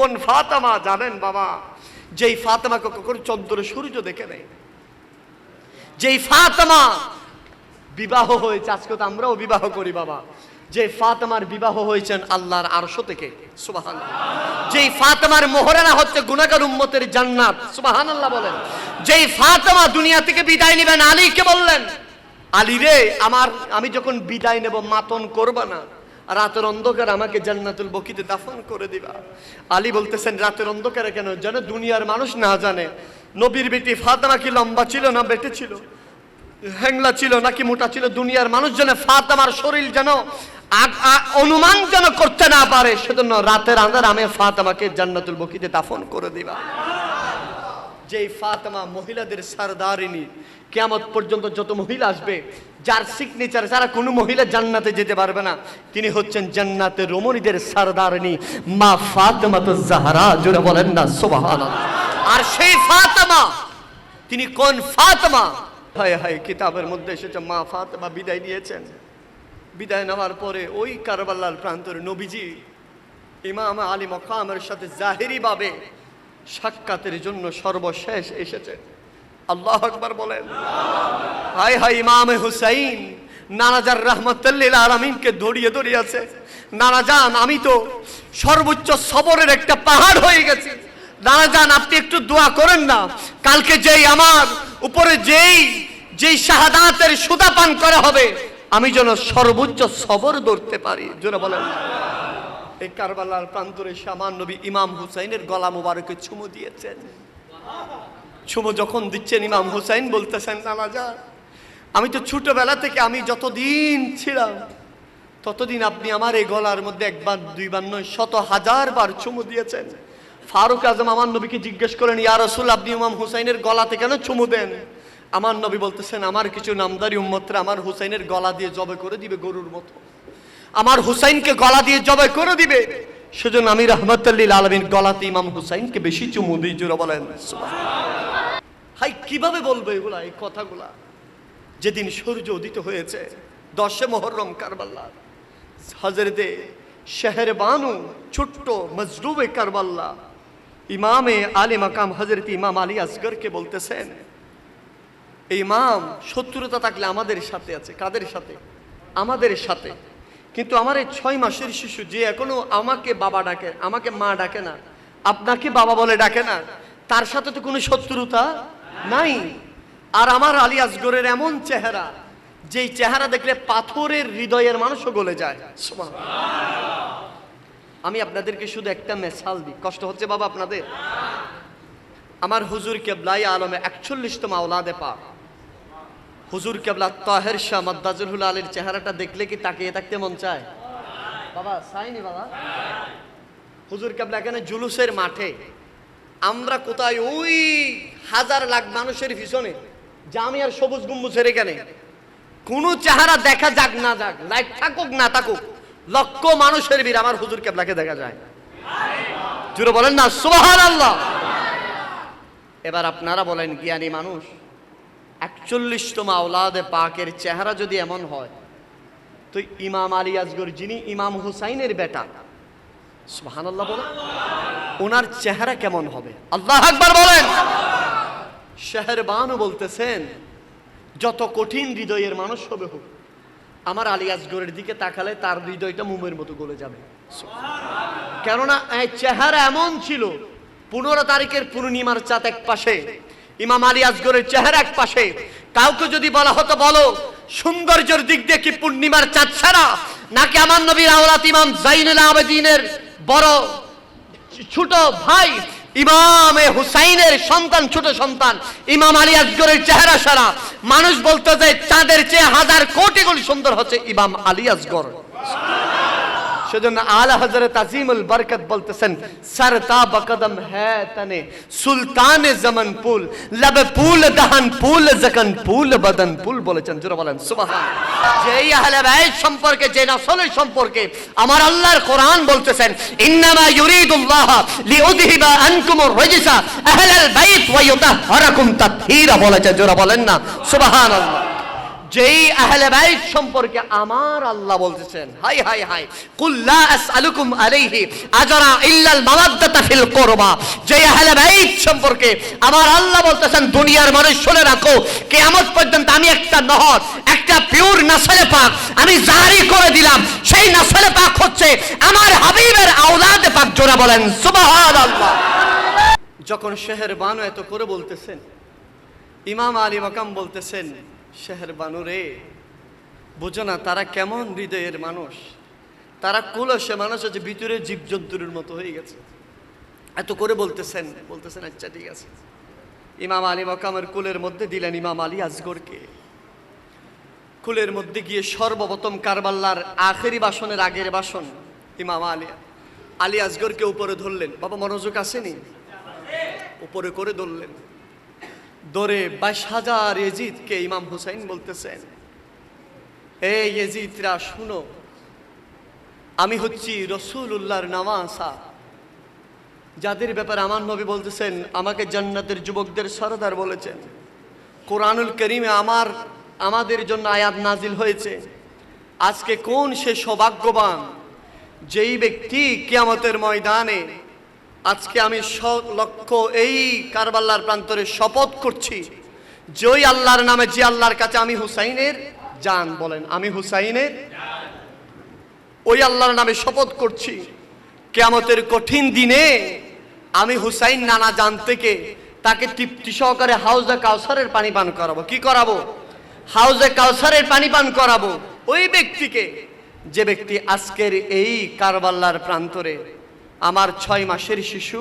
কোন ফাতেমা জানেন বাবা? যেই ফাতেমাকে কখনো চন্দ্র সূর্য দেখে নেই, যেই ফাতেমা বিবাহ হয়েছে, আজকে তো আমরাও বিবাহ করি বাবা, যে ফাতেমার বিবাহ হয়েছেন আল্লাহর আরশ থেকে, সুবহানাল্লাহ। যেই ফাতেমার মোহরানা হচ্ছে গুনাহগার উম্মতের জান্নাত, সুবহানাল্লাহ বলেন। যেই ফাতেমা দুনিয়া থেকে বিদায় নেবেন, আলীকে বললেন, আলী রে আমি যখন বিদায় নেব মাতন করবা না, রাতের অন্ধকার আমাকে জান্নাতুল বকিতে দাফন করে দিবা। আলী বলতেছেন রাতের অন্ধকারে কেন? যেন দুনিয়ার মানুষ না জানে নবীর বেটি ফাতেমা কি লম্বা ছিল না বেটে ছিল, হ্যাংলা ছিল নাকি মোটা ছিল, দুনিয়ার মানুষ যেন ফাতেমার শরীর যেন অনুমান যেন করতে না পারে, সেজন্য রাতের আঁধার আমি ফাতেমাকে জান্নাতুল বকিতে দাফন করে দিবা। যেই ফাতেমা মহিলাদের সরদারিনী, কিয়ামত পর্যন্ত যত মহিলা আসবে যার সিগনেচার ছাড়া কোনো মহিলা জান্নাতে যেতে পারবে না, তিনি হচ্ছেন জান্নাতের রমণীদের সরদারিনী মা ফাতেমাতুজ জাহরা, জোরে বলেন না সুবহানাল্লাহ। আর সেই ফাতেমা তিনি কোন ফাতেমা? হায় হায়, কিতাবের মধ্যে এসেছে মা ফাতেমা বিদায় নিয়েছেন। বিদায় নেওয়ার পরে ওই কারবালার প্রান্তরে নবীজি ইমাম আলী মাকামের সাথে জাহেরি ভাবে সাক্ষাতের জন্য সর্বশেষ এসেছেন। আল্লাহু আকবার বলেন। হায় হায়, ইমাম হুসাইন নানাজান রাহমাতুল লিল আলামিনকে ধরিয়ে আছে, নানাজান আমি তো সর্বোচ্চ সবরের একটা পাহাড় হয়ে গেছি, নানাজান আপনি একটু দোয়া করেন না, কালকে যেই আমার উপরে যেই শাহাদাতের সুধা পান করা হবে আমি যেন সর্বোচ্চ সবর ধরতে পারি, জোরে বলেন। এই কারবালার প্রান্তরে সামান নবী ইমাম হুসাইনের গলা মুবারকে চুমু দিয়েছেন। চুমু যখন দিচ্ছেন ইমাম হুসাইন বলতেছেন, নানাজান আমি তো ছোটবেলা থেকে আমি যতদিন ছিলাম ততদিন আপনি আমার এই গলার মধ্যে একবার দুইবার নয় শত হাজার বার চুমু দিয়েছেন। ফারুক আজম আমার নবীকে জিজ্ঞেস করেন, ইয়া রাসূল আপনি ইমাম হুসাইনের গলাতে কেন চুমু দেন? আমার নবী বলতেছেন, আমার কিছু নামদারি উম্মতরা আমার হুসাইনের গলা দিয়ে জবে করে দিবে গরুর মতো, আমার হুসাইনকে গলা দিয়ে জবে করে দিবে, সেজন্য আমি রাহমাতুল লিল আলামিন গলাতে ইমাম হুসাইনকে বেশি চুমু দিই, জোরে বলেন সুবহানাল্লাহ। হাই কিভাবে বলবো এগুলা, এই কথাগুলা? যেদিন সূর্য উদিত হয়েছে 10 মুহররম কারবালা, হযরতে শাহরবানু ছোট্ট মজলুবে কারবালা ইমামে আলী মাকাম হযরত ইমাম আলী আসগরকে বলতেছেন, ইমাম শত্রুতা থাকলে আমাদের সাথে আছে। কাদের সাথে? আমাদের সাথে। কিন্তু আমার এই 6 মাসের শিশু যে এখনো আমাকে বাবা ডাকে, আমাকে মা ডাকে না, আপনাকে বাবা বলে ডাকে না, তার সাথে তো কোনো শত্রুতা নাই। আর আমার আলী আসগরের এমন চেহারা, যেই চেহারা দেখলে পাথরের হৃদয়ের মানুষও গলে যায়, সুবহানাল্লাহ। আমি আপনাদেরকে শুধু একটা মিসাল দিই, কষ্ট হচ্ছে বাবা আপনাদের? আমার হুজুর কেবলাই আলমে 41তম আওলাদে পাক হুজুর কেবলা তাহের শাহ মাদ্দাজুল আলীর চেহারাটা দেখলে কি তাকিয়ে থাকতে মন চায় বাবা? চাইনি বাবা? হুজুর কেবলা এখানে জুলুসের মাঠে, আমরা কোথায় ওই হাজার লাখ মানুষের পিছনে জামিয়ার সবুজ গম্বুজের এখানে কোন চেহারা দেখা যাক না যাক, লাইট থাকুক না থাকুক, লক্ষ মানুষের ভিড় আমার হুজুর কেবলাকে দেখা যায়, জোরে বলেন না সুবহানাল্লাহ। এবার আপনারা বলেন জ্ঞানী মানুষ, 41তম আওলাদে পাকের চেহারা যদি এমন হয়, তো ইমাম আলী আসগর যিনি ইমাম হুসাইনের বেটা, সুবহানাল্লাহ বলেন, ওনার চেহারা কেমন হবে? আল্লাহু আকবার বলেন। শাহরবানু বলতেছেন, যত কঠিন হৃদয়ের মানুষ হবে হোক, আমার আলী আসগরের দিকে তাকালে তার হৃদয়টা মোমের মতো গলে যাবে, কেননা এই চেহারা এমন ছিল। 15 তারিখের পূর্ণিমার চাঁদ এক পাশে, ইমাম আলী আসগরের চেহারা এক পাশে। কাউকে যদি বলা হতো বলো সৌন্দর্যের দিক দিয়ে কি পূর্ণিমার চাঁদ ছাড়া নাকি আমার নবীর আওলাদ ইমাম জাইনুল আবেদিনের বড় ছোট ভাই ইমামে হুসাইনের সন্তান, ছোট সন্তান ইমাম আলী আসগরের চেহারা সারা, মানুষ বলতে যায় চাঁদের চেয়ে হাজার কোটি গুণ সুন্দর হচ্ছে ইমাম আলী আসগর। সেজন্য আলা হযরত আজিমুল বরকত বলতেছেন, সরতাব কদম হ্যায় তনে সুলতানে জামান পুল, লব পুল দহন পুল জকন পুল বদন পুল বলেছেন, জোরে বলেন সুবহানাল্লাহ। যেই আহলে বাইত সম্পর্কে, যে নসলের সম্পর্কে আমার আল্লাহর কোরআন বলতেছেন, ইন্নামা ইউরিদুল্লাহ লিউযহিবা আনকুমুর রিজসা আহলাল বাইত ওয়া ইউতাহহিরাকুম তাতহীরা বলেছেন, জোরে বলেন না সুবহানাল্লাহ। যেই আহলে বাইত সম্পর্কে আমার আল্লাহ বলতেছেন, হাই হাই হাই, কুল লা আসআলুকুম আলাইহি আজরা ইল্লাল মাওয়াদ্দাতা ফিল কুরবা, যে আহলে বাইত সম্পর্কে আমার আল্লাহ বলতেছেন দুনিয়ার মানুষ শুনে রাখো, কিয়ামত পর্যন্ত আমি একটা নহর, একটা পিওর নসলে পাক আমি জারি করে দিলাম। সেই নসলে পাক হচ্ছে আমার হাবিবের আওলাদে পাক। জোরে বলেন সুবহানাল্লাহ। যখন শেহের বানু এত করে বলতেছেন, ইমাম আলী মাকাম বলতেছেন, শেহের বানু রে, বুঝো না তারা কেমন হৃদয়ের মানুষ, তারা কুলসে মানুষ হচ্ছে, ভিতরে জীবজন্তুর মতো হয়ে গেছে। এত করে বলতেছেন আচ্ছা ঠিক আছে। ইমাম আলী মাকামের কুলের মধ্যে দিলেন ইমাম আলী আসগরকে। কুলের মধ্যে গিয়ে সর্বপ্রথম কারবালার আখেরি ভাষণের আগের ভাষণ ইমাম আলী আসগরকে উপরে ধরলেন। বাবা মনোযোগ আসেনি? উপরে করে ধরলেন, ধরে 22,000 ইয়েজিদকে ইমাম হুসাইন বলতেছেন, এই ইয়েজিদরা শুনো, আমি হচ্ছি রাসূলুল্লাহর নওয়াসা, যাদের ব্যাপারে আমার নবী বলতেছেন আমাকে জান্নাতের যুবকদের সরদার বলেছেন। কোরআনুল কারীমে আমাদের জন্য আয়াত নাজিল হয়েছে। আজকে কোন সে সৌভাগ্যবান যেই ব্যক্তি কিয়ামতের ময়দানে, আজকে আমি লক্ষ এই কারবালার প্রান্তরে শপথ করছি, যে ওই আল্লাহর নামে, যে আল্লাহর কাছে আমি হুসাইনের জান, বলেন আমি হুসাইনের, ওই আল্লাহর নামে শপথ করছি, কিয়ামতের কঠিন দিনে আমি হুসাইন নানা জান থেকে তাকে তৃপ্তি সহকারে হাউজে কাউসারের পানি পান করাবো। কি করাবো? হাউজে কাউসারের পানি পান করাবো ওই ব্যক্তিকে, যে ব্যক্তি আজকের এই কারবালার প্রান্তরে আমার 6 মাসের শিশু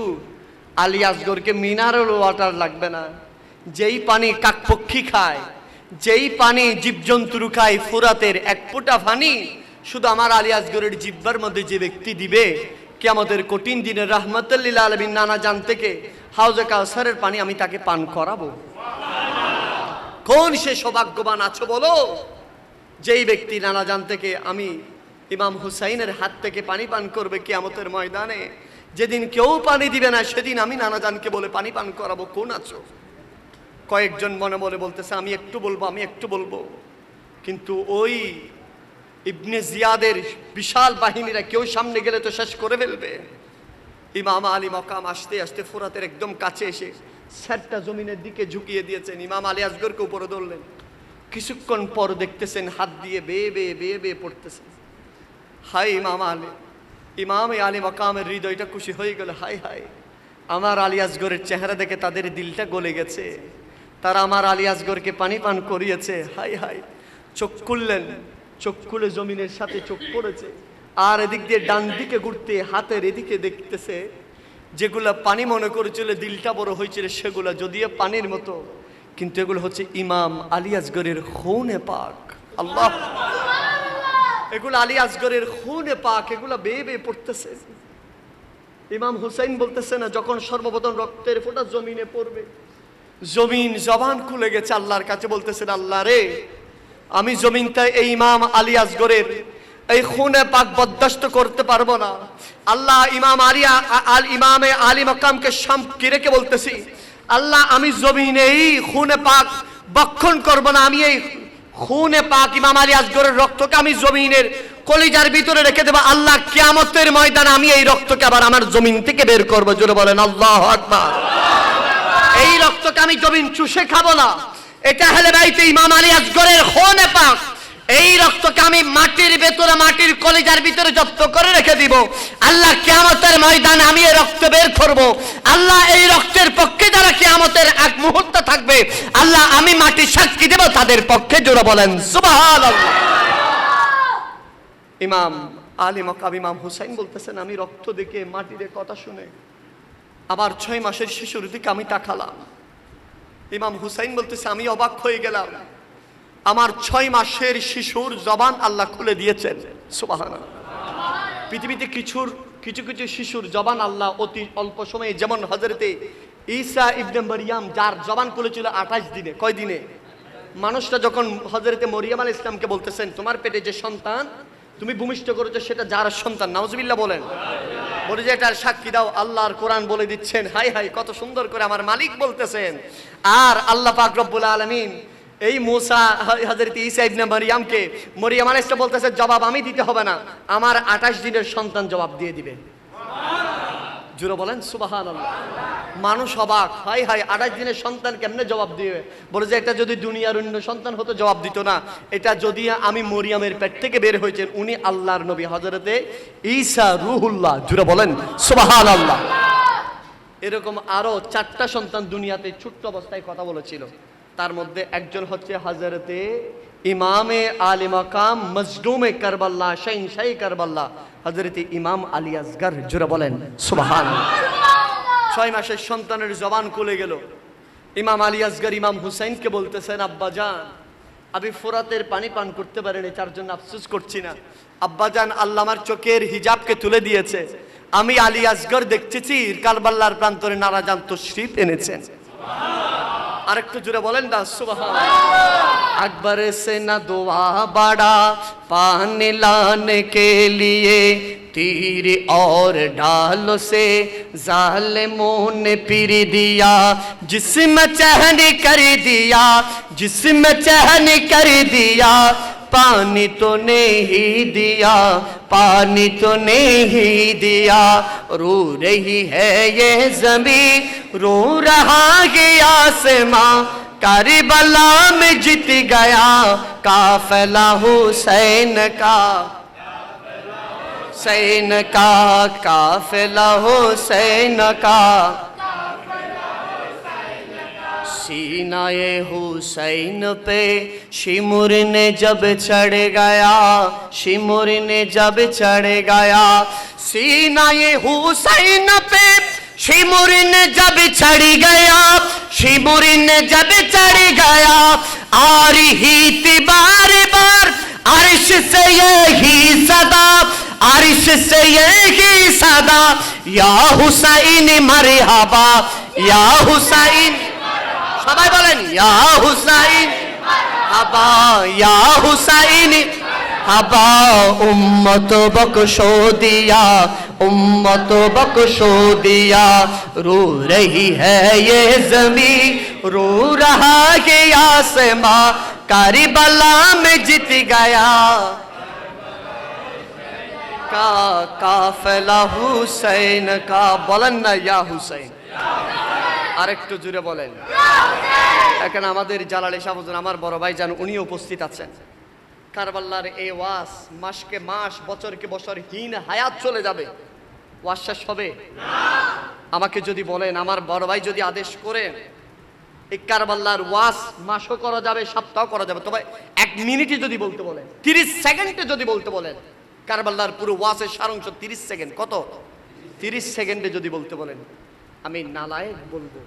আলী আসগরকে মিনারেল ওয়াটার লাগবে না, যেই পানি কাকপক্ষী খায়, যেই পানি জীবজন্তু খায়, ফুরাতের এক ফোঁটা পানি শুধু আমার আলী আসগরের জিহ্বার মধ্যে যে ব্যক্তি দিবে, কিয়ামতের কঠিন দিনে রাহমাতুল লিল আলামিন নানা জান থেকে হাউজে কাউসারের পানি আমি তাকে পান করাবো। কোন সে সৌভাগ্যবান আছো বলো, যেই ব্যক্তি নানা জান থেকে আমি ইমাম হুসাইনের হাত থেকে পানি পান করবে কিয়ামতের ময়দানে। যেদিন কেউ পানি দিবে না সেদিন আমি নানা জানকে বলে পানি পান করাবো। কোন আছো? কয়েকজন মনে মনে বলতেছে আমি একটু বলবো, কিন্তু ওই ইবনে জিয়াদের বিশাল বাহিনীরা কেউ সামনে গেলে তো শেষ করে ফেলবে। ইমাম আলী মাকাম আস্তে আস্তে ফোরাতের একদম কাছে এসে স্যারটা জমিনের দিকে ঝুঁকিয়ে দিয়েছেন। ইমাম আলী আসগরকে উপরে ধরলেন। কিছুক্ষণ পর দেখতেছেন হাত দিয়ে বেয়ে বেয়ে পড়তেছেন। হাই ইমাম আলী মাকামের হৃদয়টা খুশি হয়ে গেল। হাই আমার আলী আসগরের চেহারা দেখে তাদের দিলটা গলে গেছে, তারা আমার আলী আসগরকে পানি পান করিয়েছে। হাই চোখ খুললেন, চোখ খুলে জমিনের সাথে চোখ পড়েছে, আর এদিক দিয়ে ডান দিকে ঘুরতে হাতের এদিকে দেখতেছে যেগুলা পানি মনে করেছিল, দিলটা বড় হয়েছিল, সেগুলা যদিও পানির মতো, কিন্তু এগুলো হচ্ছে ইমাম আলী আসগরের খুনে পাক। আল্লাহ, এগুলো আলী আসগরের খুনে পাক, এগুলা বেয়ে পড়তেছে। ইমাম হুসাইন বলতেছে না, যখন সর্বপ্রথম রক্তের ফোঁটা জমিনে পড়বে, জমিন জবান খুলে গেছে আল্লাহর কাছে, বলতেছেন আল্লাহ রে, আমি জমিনটা এই ইমাম আলী আসগরের এই খুনে পাক বরদাস্ত করতে পারবো না। আল্লাহ, ইমামে আলী মাকামকে সামনে রেখে বলতেছি, আল্লাহ আমি জমিনে এই খুনে পাক বক্ষণ করব না। আমি এই খুনে পাক ইমাম আলী আসগরের রক্তকে আমি জমিনের কলিজার ভিতরে রেখে দেব। আল্লাহ, কিয়ামতের ময়দানে আমি এই রক্তকে আবার আমার জমিন থেকে বের করবো। জোরে বলেন আল্লাহু আকবার। এই রক্তকে আমি জমিন চুষে খাবো না। এটা হলে বাইতে ইমাম আলী আসগরের খুনে পাক। এই রক্তকে আমি মাটির ভেতরে, মাটির কলিজার ভিতরে জব্দ করে রেখে দিব। আল্লাহ, কিয়ামতের ময়দানে আমি এই রক্ত বের করব। আল্লাহ, এই রক্তের পক্ষে যারা কিয়ামতের এক মুহূর্ত থাকবে, আল্লাহ আমি মাটি সাক্ষী দেব তাদের পক্ষে। জোরে বলেন সুবহানাল্লাহ। ইমাম আলী মাকাম ইমাম হুসাইন বলতেছেন, আমি রক্ত দেখে মাটির কথা শুনে আবার 6 মাসের শিশুর দিকে আমি তাকালাম। ইমাম হুসাইন বলতেছে, আমি অবাক হয়ে গেলাম, আমার 6 মাসের শিশুর জবান আল্লাহ খুলে দিয়েছেন। সুবহানাল্লাহ। পৃথিবীতে কিছু শিশুর জবান আল্লাহ অতি অল্প সময়ে, যেমন হযরতে ঈসা ইবনে মারইয়াম, যার জবান খুলেছিল 28 দিনে। কয় দিনে? মানুষটা যখন হযরতে মরিয়ম আলাইহিস সালামকে বলতেছেন, তোমার পেটে যে সন্তান তুমি ভূমিষ্ঠ করেছো সেটা যার সন্তান, নাউজুবিল্লাহ বলেন, বলে যে এটার সাক্ষী দাও। আল্লাহর কোরআন বলে দিচ্ছেন। হাই কত সুন্দর করে আমার মালিক বলতেছেন। আর আল্লাহ পাক রব্বুল আলামিন এই মুসা হযরত ঈসা ইবনে মারইয়ামকে, মরিয়ম আলাইহিস সালাম বলতেছে, জবাব আমি দিতে হবে না, আমার 28 দিনের সন্তান জবাব দিয়ে দিবে। জোরে বলেন সুবহানাল্লাহ। মানুষ অবাক, হাই হাই 28 দিনের সন্তান কেমনে জবাব দিবে? বলে যে এটা যদি দুনিয়ার অন্য সন্তান হতো জবাব দিত না, এটা যদি আমি মরিয়মের পেট থেকে বের হয়েছেন, উনি আল্লাহর নবী হযরতে ঈসা রূহুল্লাহ। জোরে বলেন সুবহানাল্লাহ। এরকম আরো 4টা সন্তান দুনিয়াতে ছোট্ট অবস্থায় কথা বলেছিল। তার মধ্যে একজন হচ্ছে হযরতে ইমামে আলী মাকাম মজদুমে কারবাল্লাহ শাহিনশাহ কারবাল্লাহ হযরতে ইমাম আলী আসগর। জোরে বলেন সুবহানাল্লাহ। 6 মাসের সন্তানের জবান খুলে গেল। ইমাম আলী আসগর ইমাম হুসাইনকে বলতেছেন, আব্বাজান আমি ফোরাতের পানি পান করতে পারিনি, তার জন্য আফসোস করছি না। আব্বাজান আল্লাহ আমার চোখের হিজাবকে তুলে দিয়েছে, আমি আলী আসগর দেখতেছি কারবাল্লার প্রান্তরে নারাজান তশরিফ এনেছেন। আরেকটু জোরে বলেন না সুবহানাল্লাহ। আকবর से न दुआ बढ़ा पानी लाने के लिए, तीर और ढालों से जालिमों ने पीर दिया, जिसमें चहन कर दिया, जिसमें चहन कर दिया, पानी तो नहीं दिया, पानी तो नहीं दिया, रो रही है ये ज़मीं, रो रहा है आसमां, करबला में जीत गया काफिला हुसैन का, हुसैन का काफिला हुसैन का, सीनाए हुसैन पे शिमुर ने जब चढ़ गया, शिमुर ने जब चढ़ गया, सीनाए हुसैन पे शिमुर ने जब चढ़ गया, शिमुर ने जब चढ़ गया, आ रही थी बार बार अर्श से यही सदा, अर्श से यही सदा, या हुसैन मरहबा, या हुसैन, সবাই বলেন ইয়া হুসাইন হাবা, ইয়া হুসাইন হাবা, উম্মত বকশো দিয়া, উম্মত বকশো দিয়া, रो रही है ये ज़मीं, रो रहा है आसमां, करबला में जीत गया का काफिला हुसैन का। বলেন না ইয়া হুসাইন। আরেকটু জুড়ে বলেন। এখানে আমাদের জালালি শাহ হুজুর আমার বড় ভাই জান, উনি উপস্থিত আছেন। কারবাল্লার এই ওয়াজ মাসকে মাস বছরকে বছর হীন হায়াত চলে যাবে, ওয়াজ শেষ হবে না। আমাকে যদি বলেন, আমার বড় ভাই যদি আদেশ করেন এই কারবাল্লার ওয়াজ মাসও করা যাবে, সপ্তাহ করা যাবে, তবে 1 মিনিটে যদি বলতে বলেন, 30 সেকেন্ডে যদি বলতে বলেন, কারবাল্লার পুরো ওয়াজের সারাংশ 30 সেকেন্ড, কত 30 সেকেন্ডে যদি বলতে বলেন, আমি নালায়েক বলবো।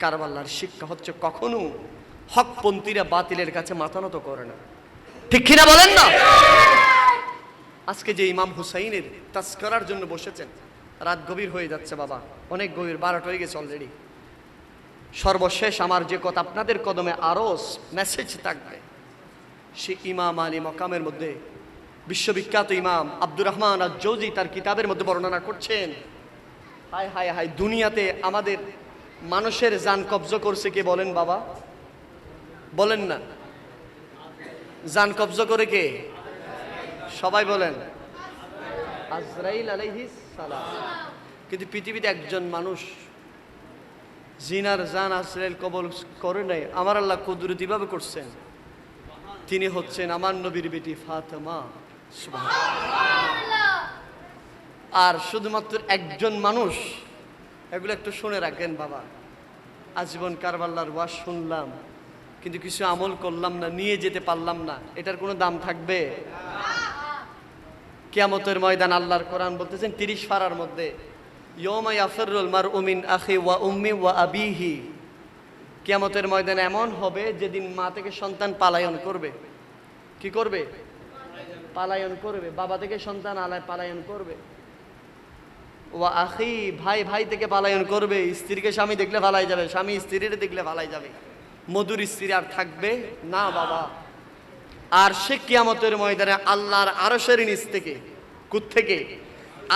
কারবাল্লার শিক্ষা হচ্ছে কখনো হকপন্থীরা বাতিলের কাছে মাথা নত করে না, ঠিক কিনা বলেন না? আজকে যে ইমাম হুসাইনের তাজকিরার জন্য বসেছেন, রাত গভীর হয়ে যাচ্ছে বাবা, অনেক গভীর, 12টা হয়ে গেছে অলরেডি। সর্বশেষ আমার যে কথা, আপনাদের কদমে আরো মেসেজ থাকবে, সে ইমাম আলী মকামের মধ্যে বিশ্ববিখ্যাত ইমাম আব্দুর রহমান আজ-জৌজি তার কিতাবের মধ্যে বর্ণনা করছেন, হায় হায় হায়, দুনিয়াতে আমাদের মানুষের জান কবজা করছে কে বলেন বাবা? বলেন না, জান কবজা করে কে? সবাই বলেন আজরাইল আলাইহিস সালাম। কিন্তু পৃথিবীতে একজন মানুষ জিনার জান আজরাইল কবল করে নাই, আমার আল্লাহ কুদরতিভাবে করছেন, তিনি হচ্ছেন আমার নবীর বেটি ফাতেমা। সুবহানাল্লাহ। আর শুধুমাত্র একজন মানুষ, এগুলো একটু শুনে রাখেন বাবা, আজীবন কারবাল্লার ওয়াজ শুনলাম কিন্তু কিছু আমল করলাম না, নিয়ে যেতে পারলাম না, এটার কোনো দাম থাকবে? কিয়ামতের ময়দান আল্লাহর কোরআন বলতেছেন 30 পারার মধ্যে, ইয়াউমা ইয়াফিরুল মারউ মিন আখি ওয়া উম্মি ওয়া আবিহি, কিয়ামতের ময়দান এমন হবে যেদিন মা থেকে সন্তান পালায়ন করবে। কি করবে? পালায়ন করবে। বাবা থেকে সন্তান পালায়ন করবে। ওয়া আখি, ভাই ভাই থেকে পালায়ন করবে। স্ত্রীকে স্বামী দেখলে পালাই যাবে, স্বামী স্ত্রীর দেখলে পালাই যাবে। মধুর স্ত্রী আর থাকবে না বাবা। আর সে কিয়ামতের ময়দানে আল্লাহর আরশের নিচ থেকে, কোত্থেকে?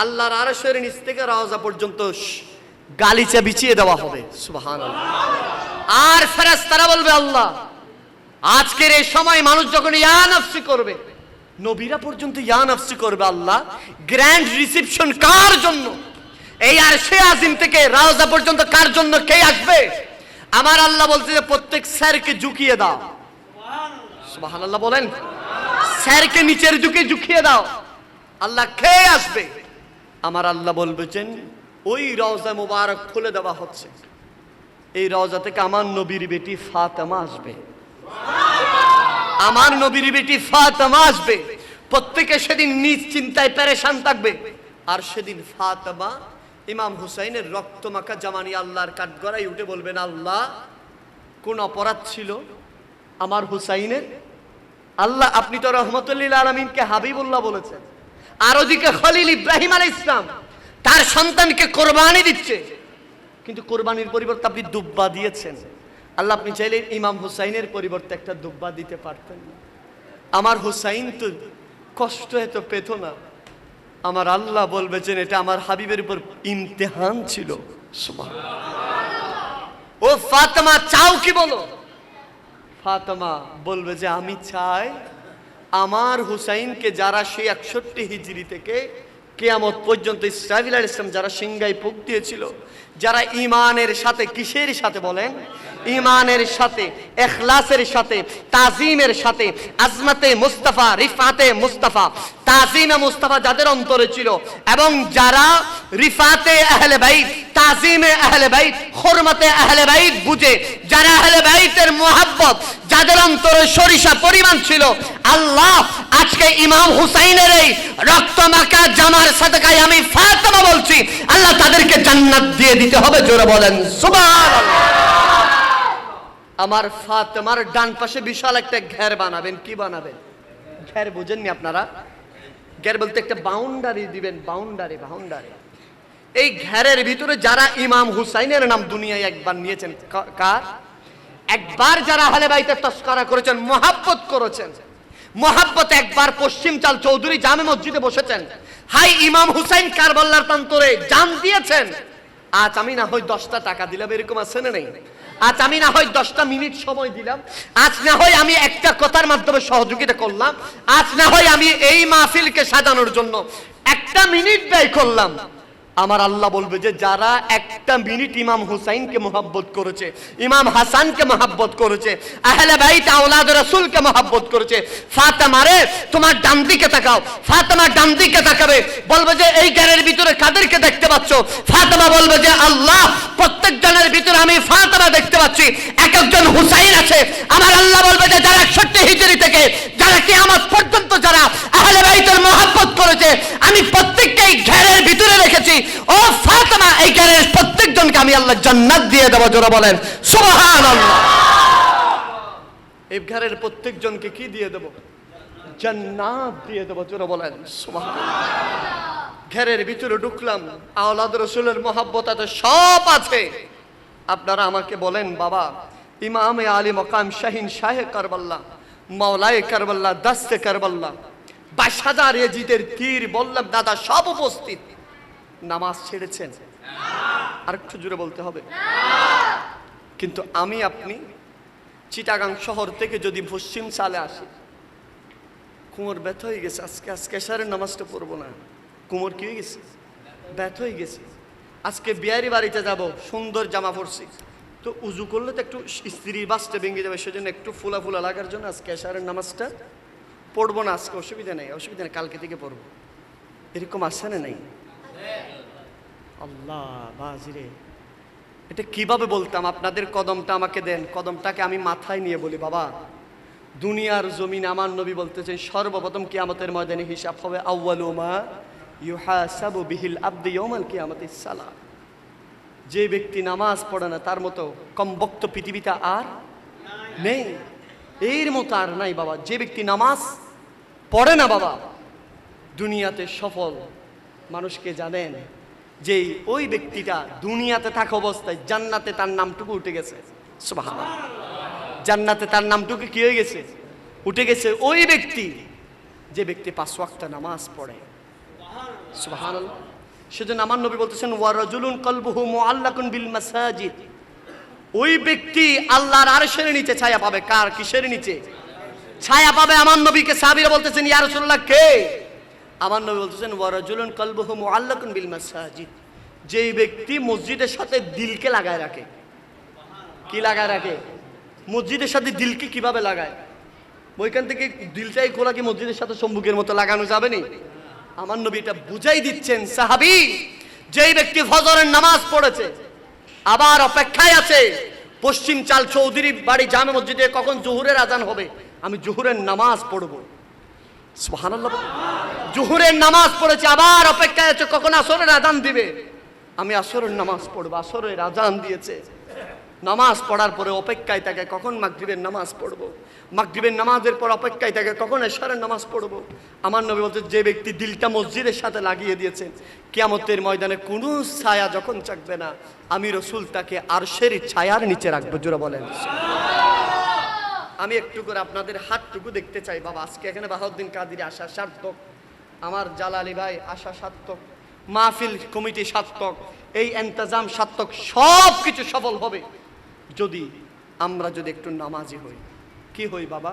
আল্লাহর আরশের নিচ থেকে রওজা পর্যন্ত গালিচা বিছিয়ে দেওয়া হবে। সুবহানাল্লাহ। আর ফেরেশতারা বলবে, আল্লাহ আজকের এই সময় মানুষ যখন ইয়া নফসি করবে, নবীরা পর্যন্ত ইয়া নফসি করবে, আল্লাহ গ্র্যান্ড রিসেপশন কার জন্য? এই আরশে আজিম থেকে রওজা পর্যন্ত কার জন্য কে আসবে? আমার আল্লাহ বলছে যে প্রত্যেক স্যারকে ঝুঁকিয়ে দাও। সুবহানাল্লাহ বলেন। স্যারকে নিচের দিকে ঝুঁকিয়ে দাও। আল্লাহ কে আসবে? আমার আল্লাহ বলবেন ওই রওজা মুবারক খুলে দেওয়া হচ্ছে, এই রওজা থেকে আমার নবীর বেটি ফাতেমা আসবে। আমার নবীর বেটি ফাতেমা আসবে। প্রত্যেকে সেদিন নিজ চিন্তায় পেরেশান থাকবে। আর সেদিন ফাতেমা ইমাম হুসাইনের রক্তমাখা জামা নিয়ে আল্লাহর কাঠগড়ায় উঠে বলবেন, আল্লাহ কোন অপরাধ ছিল আমার হুসাইনের? আল্লাহ আপনি তো রহমতুল লিল আলামিনকে হাবিবুল্লাহ বলেছেন, আর ওদিকে খলিল ইব্রাহিম আলাইহিস সালাম তার সন্তানকে কোরবানি দিচ্ছে, কিন্তু কোরবানির পরিবর্তে আপনি দুব্বা দিয়েছেন। আল্লাহ আপনি চাইলে ইমাম হুসাইনের পরিবর্তে একটা দুব্বা দিতে পারতেন। আমার হুসাইন তো কষ্ট এত পেত না। আমার আল্লাহ বলবেন এটা আমার হাবিবের উপর ইমতিহান ছিল। ও ফাতেমা চাও কি বলো? ফাতেমা বলবে যে আমি চাই আমার হুসাইনকে যারা সেই 61 হিজরি থেকে কিয়ামত পর্যন্ত ইসরাফিল আলাইহিস সালাম যারা সিংহায় ফুঁক দিয়েছিল, যারা ঈমানের সাথে, কিসের সাথে বলেন? ঈমানের সাথে, ইখলাসের সাথে, তাজিমের সাথে, আজমতে মুস্তাফা, রিফাতে মুস্তাফা, তাজিমে মুস্তাফা যাদের অন্তরে ছিল, এবং যারা রিফাতে আহলে বাইত, তাজিমে আহলে বাইত, হুরমতে আহলে বাইত বুঝে, যারা আহলে বাইতের মুহাব্বত যাদের অন্তরে সরিষা পরিমাণ ছিল, আল্লাহ আজকে ইমাম হুসাইনের এই রক্তমাখা জামার সাদকায় আমি ফাতেমা বলছি, আল্লাহ তাদেরকে জান্নাত দিয়ে দিতে হবে। জোরে বলেন সুবহানাল্লাহ। আমার ফাতেমার ডান পাশে বিশাল একটা ঘের বানাবেন। কি বানাবেন? ঘের বুঝেননি আপনারা? ঘের বলতে একটা বাউন্ডারি দিবেন। Boundary, boundary. এই ঘেরের ভিতরে যারা ইমাম হুসাইনের নাম দুনিয়ায় একবার নিয়েছেন, কার? একবার যারা আহলে বাইতের তাসকারা করেছেন, মুহাব্বত করেছেন, মুহাব্বত একবার পশ্চিম চাল চৌধুরী জামে মসজিদে বসেছেন, হাই ইমাম হুসাইন কারবালার প্রান্তরে জান দিয়েছেন। আজ আমি না হয় 10টা টাকা দিলাম, এরকম আছে না নেই? আজ আমি না হয় 10টা মিনিট সময় দিলাম, আজ না হয় আমি একটা কথার মাধ্যমে সহযোগিতা করলাম, আজ না হয় আমি এই মাহফিলকে সাজানোর জন্য 1টা মিনিট ব্যয় করলাম। আমার আল্লাহ বলবে যে যারা 1টা মিনিট ইমাম হুসাইনকে মুহাব্বত করেছে, ইমাম হাসানকে মুহাব্বত করেছে, আহলে বাইত আওলাদ রাসূলকে মুহাব্বত করেছে, ফাতেমা রে তোমার ডান দিকে তাকাও। ফাতেমা ডান দিকে তাকাবে, বলবে যে এই ঘরের ভিতরে কাদেরকে দেখতে পাচ্ছ? ফাতেমা বলবে যে আল্লাহ প্রত্যেক জনের ভিতরে আমি ফাতেমা দেখতে পাচ্ছি, এক একজন হুসাইন আছে। আমার আল্লাহ বলবে যে যারা 61 হিজরি থেকে যারা কিয়ামত পর্যন্ত যারা আহলে বাইতের মুহাব্বত করেছে, আমি প্রত্যেককে এই ঘরের ভিতরে রেখেছি। ও ফাতেমা এই ঘরের প্রত্যেকজনকে আমি আল্লাহ জান্নাত দিয়ে দেব। জোরে বলেন সুবহানাল্লাহ। এই ঘরের প্রত্যেকজনকে কি দিয়ে দেব? জান্নাত দিয়ে দেব। জোরে বলেন সুবহানাল্লাহ। ঘরের ভিতরে ঢুকলাম, আওলাদ রাসূলের মুহাব্বত আছে, সব আছে। আপনারা আমাকে বলেন বাবা, ইমামে আলী মকাম শাহিন শাহে কারবাল্লা, মাওলায়ে কারবাল্লা, দাস্তে কারবাল্লা, 22,000 ইয়াজিদের তীর, বললাম দাদা সব উপস্থিত, নামাজ ছেড়েছেন? আর একটু জোরে বলতে হবে। কিন্তু আমি আপনি চিটাগাং শহর থেকে যদি পশ্চিম সালে আসি, কোমর ব্যথা হয়ে গেছে, আজকে এশারের নামাজটা পড়বো না, কোমর কি হয়ে গেছে? ব্যথা হয়ে গেছে। আজকে বিয়ারি বাড়িতে যাব, সুন্দর জামা পরছি, তো উজু করলে তো একটু স্ত্রীর বাসটা ভেঙে যাবে, সেজন্য একটু ফুলা ফুলা লাগার জন্য আজকে এশারের নামাজটা পড়বো না। আজকে অসুবিধা নেই, অসুবিধা নেই, কালকে থেকে পড়বো। এরকম আসে না নাই? আল্লাহ বাজিরে, এটা কিভাবে বলতাম? আপনাদের কদমটা আমাকে দেন, কদমটাকে আমি মাথায় নিয়ে বলি বাবা, দুনিয়ার জমিন আমার নবী বলতেছেন সর্বপ্রথম কিয়ামতের ময়দানে হিসাব হবে আউয়ালু মা ইউহাসাবু বিহিল আবদু ইয়াউমাল কিয়ামাতিস সালাহ। যে ব্যক্তি নামাজ পড়ে না তার মতো কমবক্ত পৃথিবীতে আর নেই, এর মতো আর নাই বাবা। যে ব্যক্তি নামাজ পড়ে না বাবা, দুনিয়াতে সফল মানুষকে জানেন যে ওই ব্যক্তিটা দুনিয়াতে থাকা অবস্থায় জান্নাতে তার নামটুকু উঠে গেছে। সুবহানাল্লাহ। জান্নাতে তার নামটুকু কি হয়ে গেছে? উঠে গেছে। ওই ব্যক্তি যে ব্যক্তি 5 ওয়াক্ত নামাজ পড়ে। সুবহানাল্লাহ। সেজন্য আমার নবী বলতেছেন ওয়া রাজুলুন কলবুহু মুআল্লাকুন বিল মাসাজিদ, ওই ব্যক্তি আল্লাহর আরশের নিচে ছায়া পাবে। কার? কিসের নিচে ছায়া পাবে? আমার নবীকে সাহাবীরা বলতেছেন ইয়া রাসূলুল্লাহ কে? আমার নবী বলতেছেন ওয়া রাজুলুন কলবুহু মুআল্লাকুন বিল মাসাজিদ, যেই ব্যক্তি মসজিদের সাথে দিলকে লাগায় রাখে। কি লাগায় রাখে? মসজিদের সাথে দিলকে কিভাবে লাগায়? ওইখান থেকে দিলটাই খোলা কি মসজিদের সাথে সম্মুখের মতো লাগানো যাবে না? আমার নবী এটা বুঝাই দিচ্ছেন, সাহাবী যেই ব্যক্তি ফজরের নামাজ পড়েছে আবার অপেক্ষায় আছে পশ্চিম চাল চৌধুরী বাড়ি জামে মসজিদে কখন জোহরের আজান হবে, আমি জোহরের নামাজ পড়ব। সুবহানাল্লাহ। জোহরের নামাজ পড়েছে, আবার অপেক্ষায় আছে কখন আসরের আজান দিবে, আমি আসরের নামাজ পড়ব। আসরের আজান দিয়েছে, নামাজ পড়ার পরে অপেক্ষায় থাকে কখন মাগরিবের নামাজ পড়ব। মাগরিবের নামাজের পর অপেক্ষায় থাকে কখন এশারের নামাজ পড়ব। আমার নবী বলতে যে ব্যক্তি দিলটা মসজিদের সাথে লাগিয়ে দিয়েছেন, কিয়ামতের ময়দানে কোনো ছায়া যখন চাকবে না, আমি রসুল তাকে আরশের ছায়ার নিচে রাখবো। জোরে বলেন। আমি একটু করে আপনাদের হাতটুকু দেখতে চাই বাবা। আজকে এখানে বাহাউদ্দিন কাদির আসা সার্থক, আমার জালালি ভাই আসা সার্থক, মাহফিল কমিটি সার্থক, এই ইন্তজাম সার্থক, সব কিছু সফল হবে যদি আমরা একটু নামাজি হই। কি হই বাবা?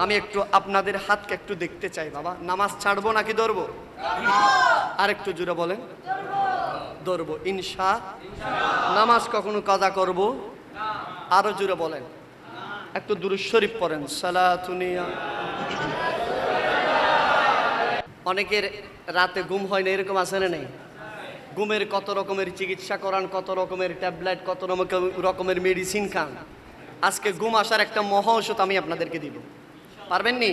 আমি একটু আপনাদের হাতকে একটু দেখতে চাই বাবা। নামাজ ছাড়বো নাকি ধরবো? আর একটু জোরে বলেন। ধরবো ইনশাআল্লাহ। নামাজ কখনো কাজা করব? আরো জোরে বলেন। একটু দুরূদ শরীফ পড়েন, সালাতুনিয়া। অনেকের রাতে ঘুম হয় না, এরকম আছে না? নেই? ঘুমের কত রকমের চিকিৎসা করান, কত রকমের ট্যাবলেট, কত রকমের মেডিসিন খান। আজকে ঘুম আসার একটা মহা ঔষধ আমি আপনাদেরকে দিব, পারবেন নি?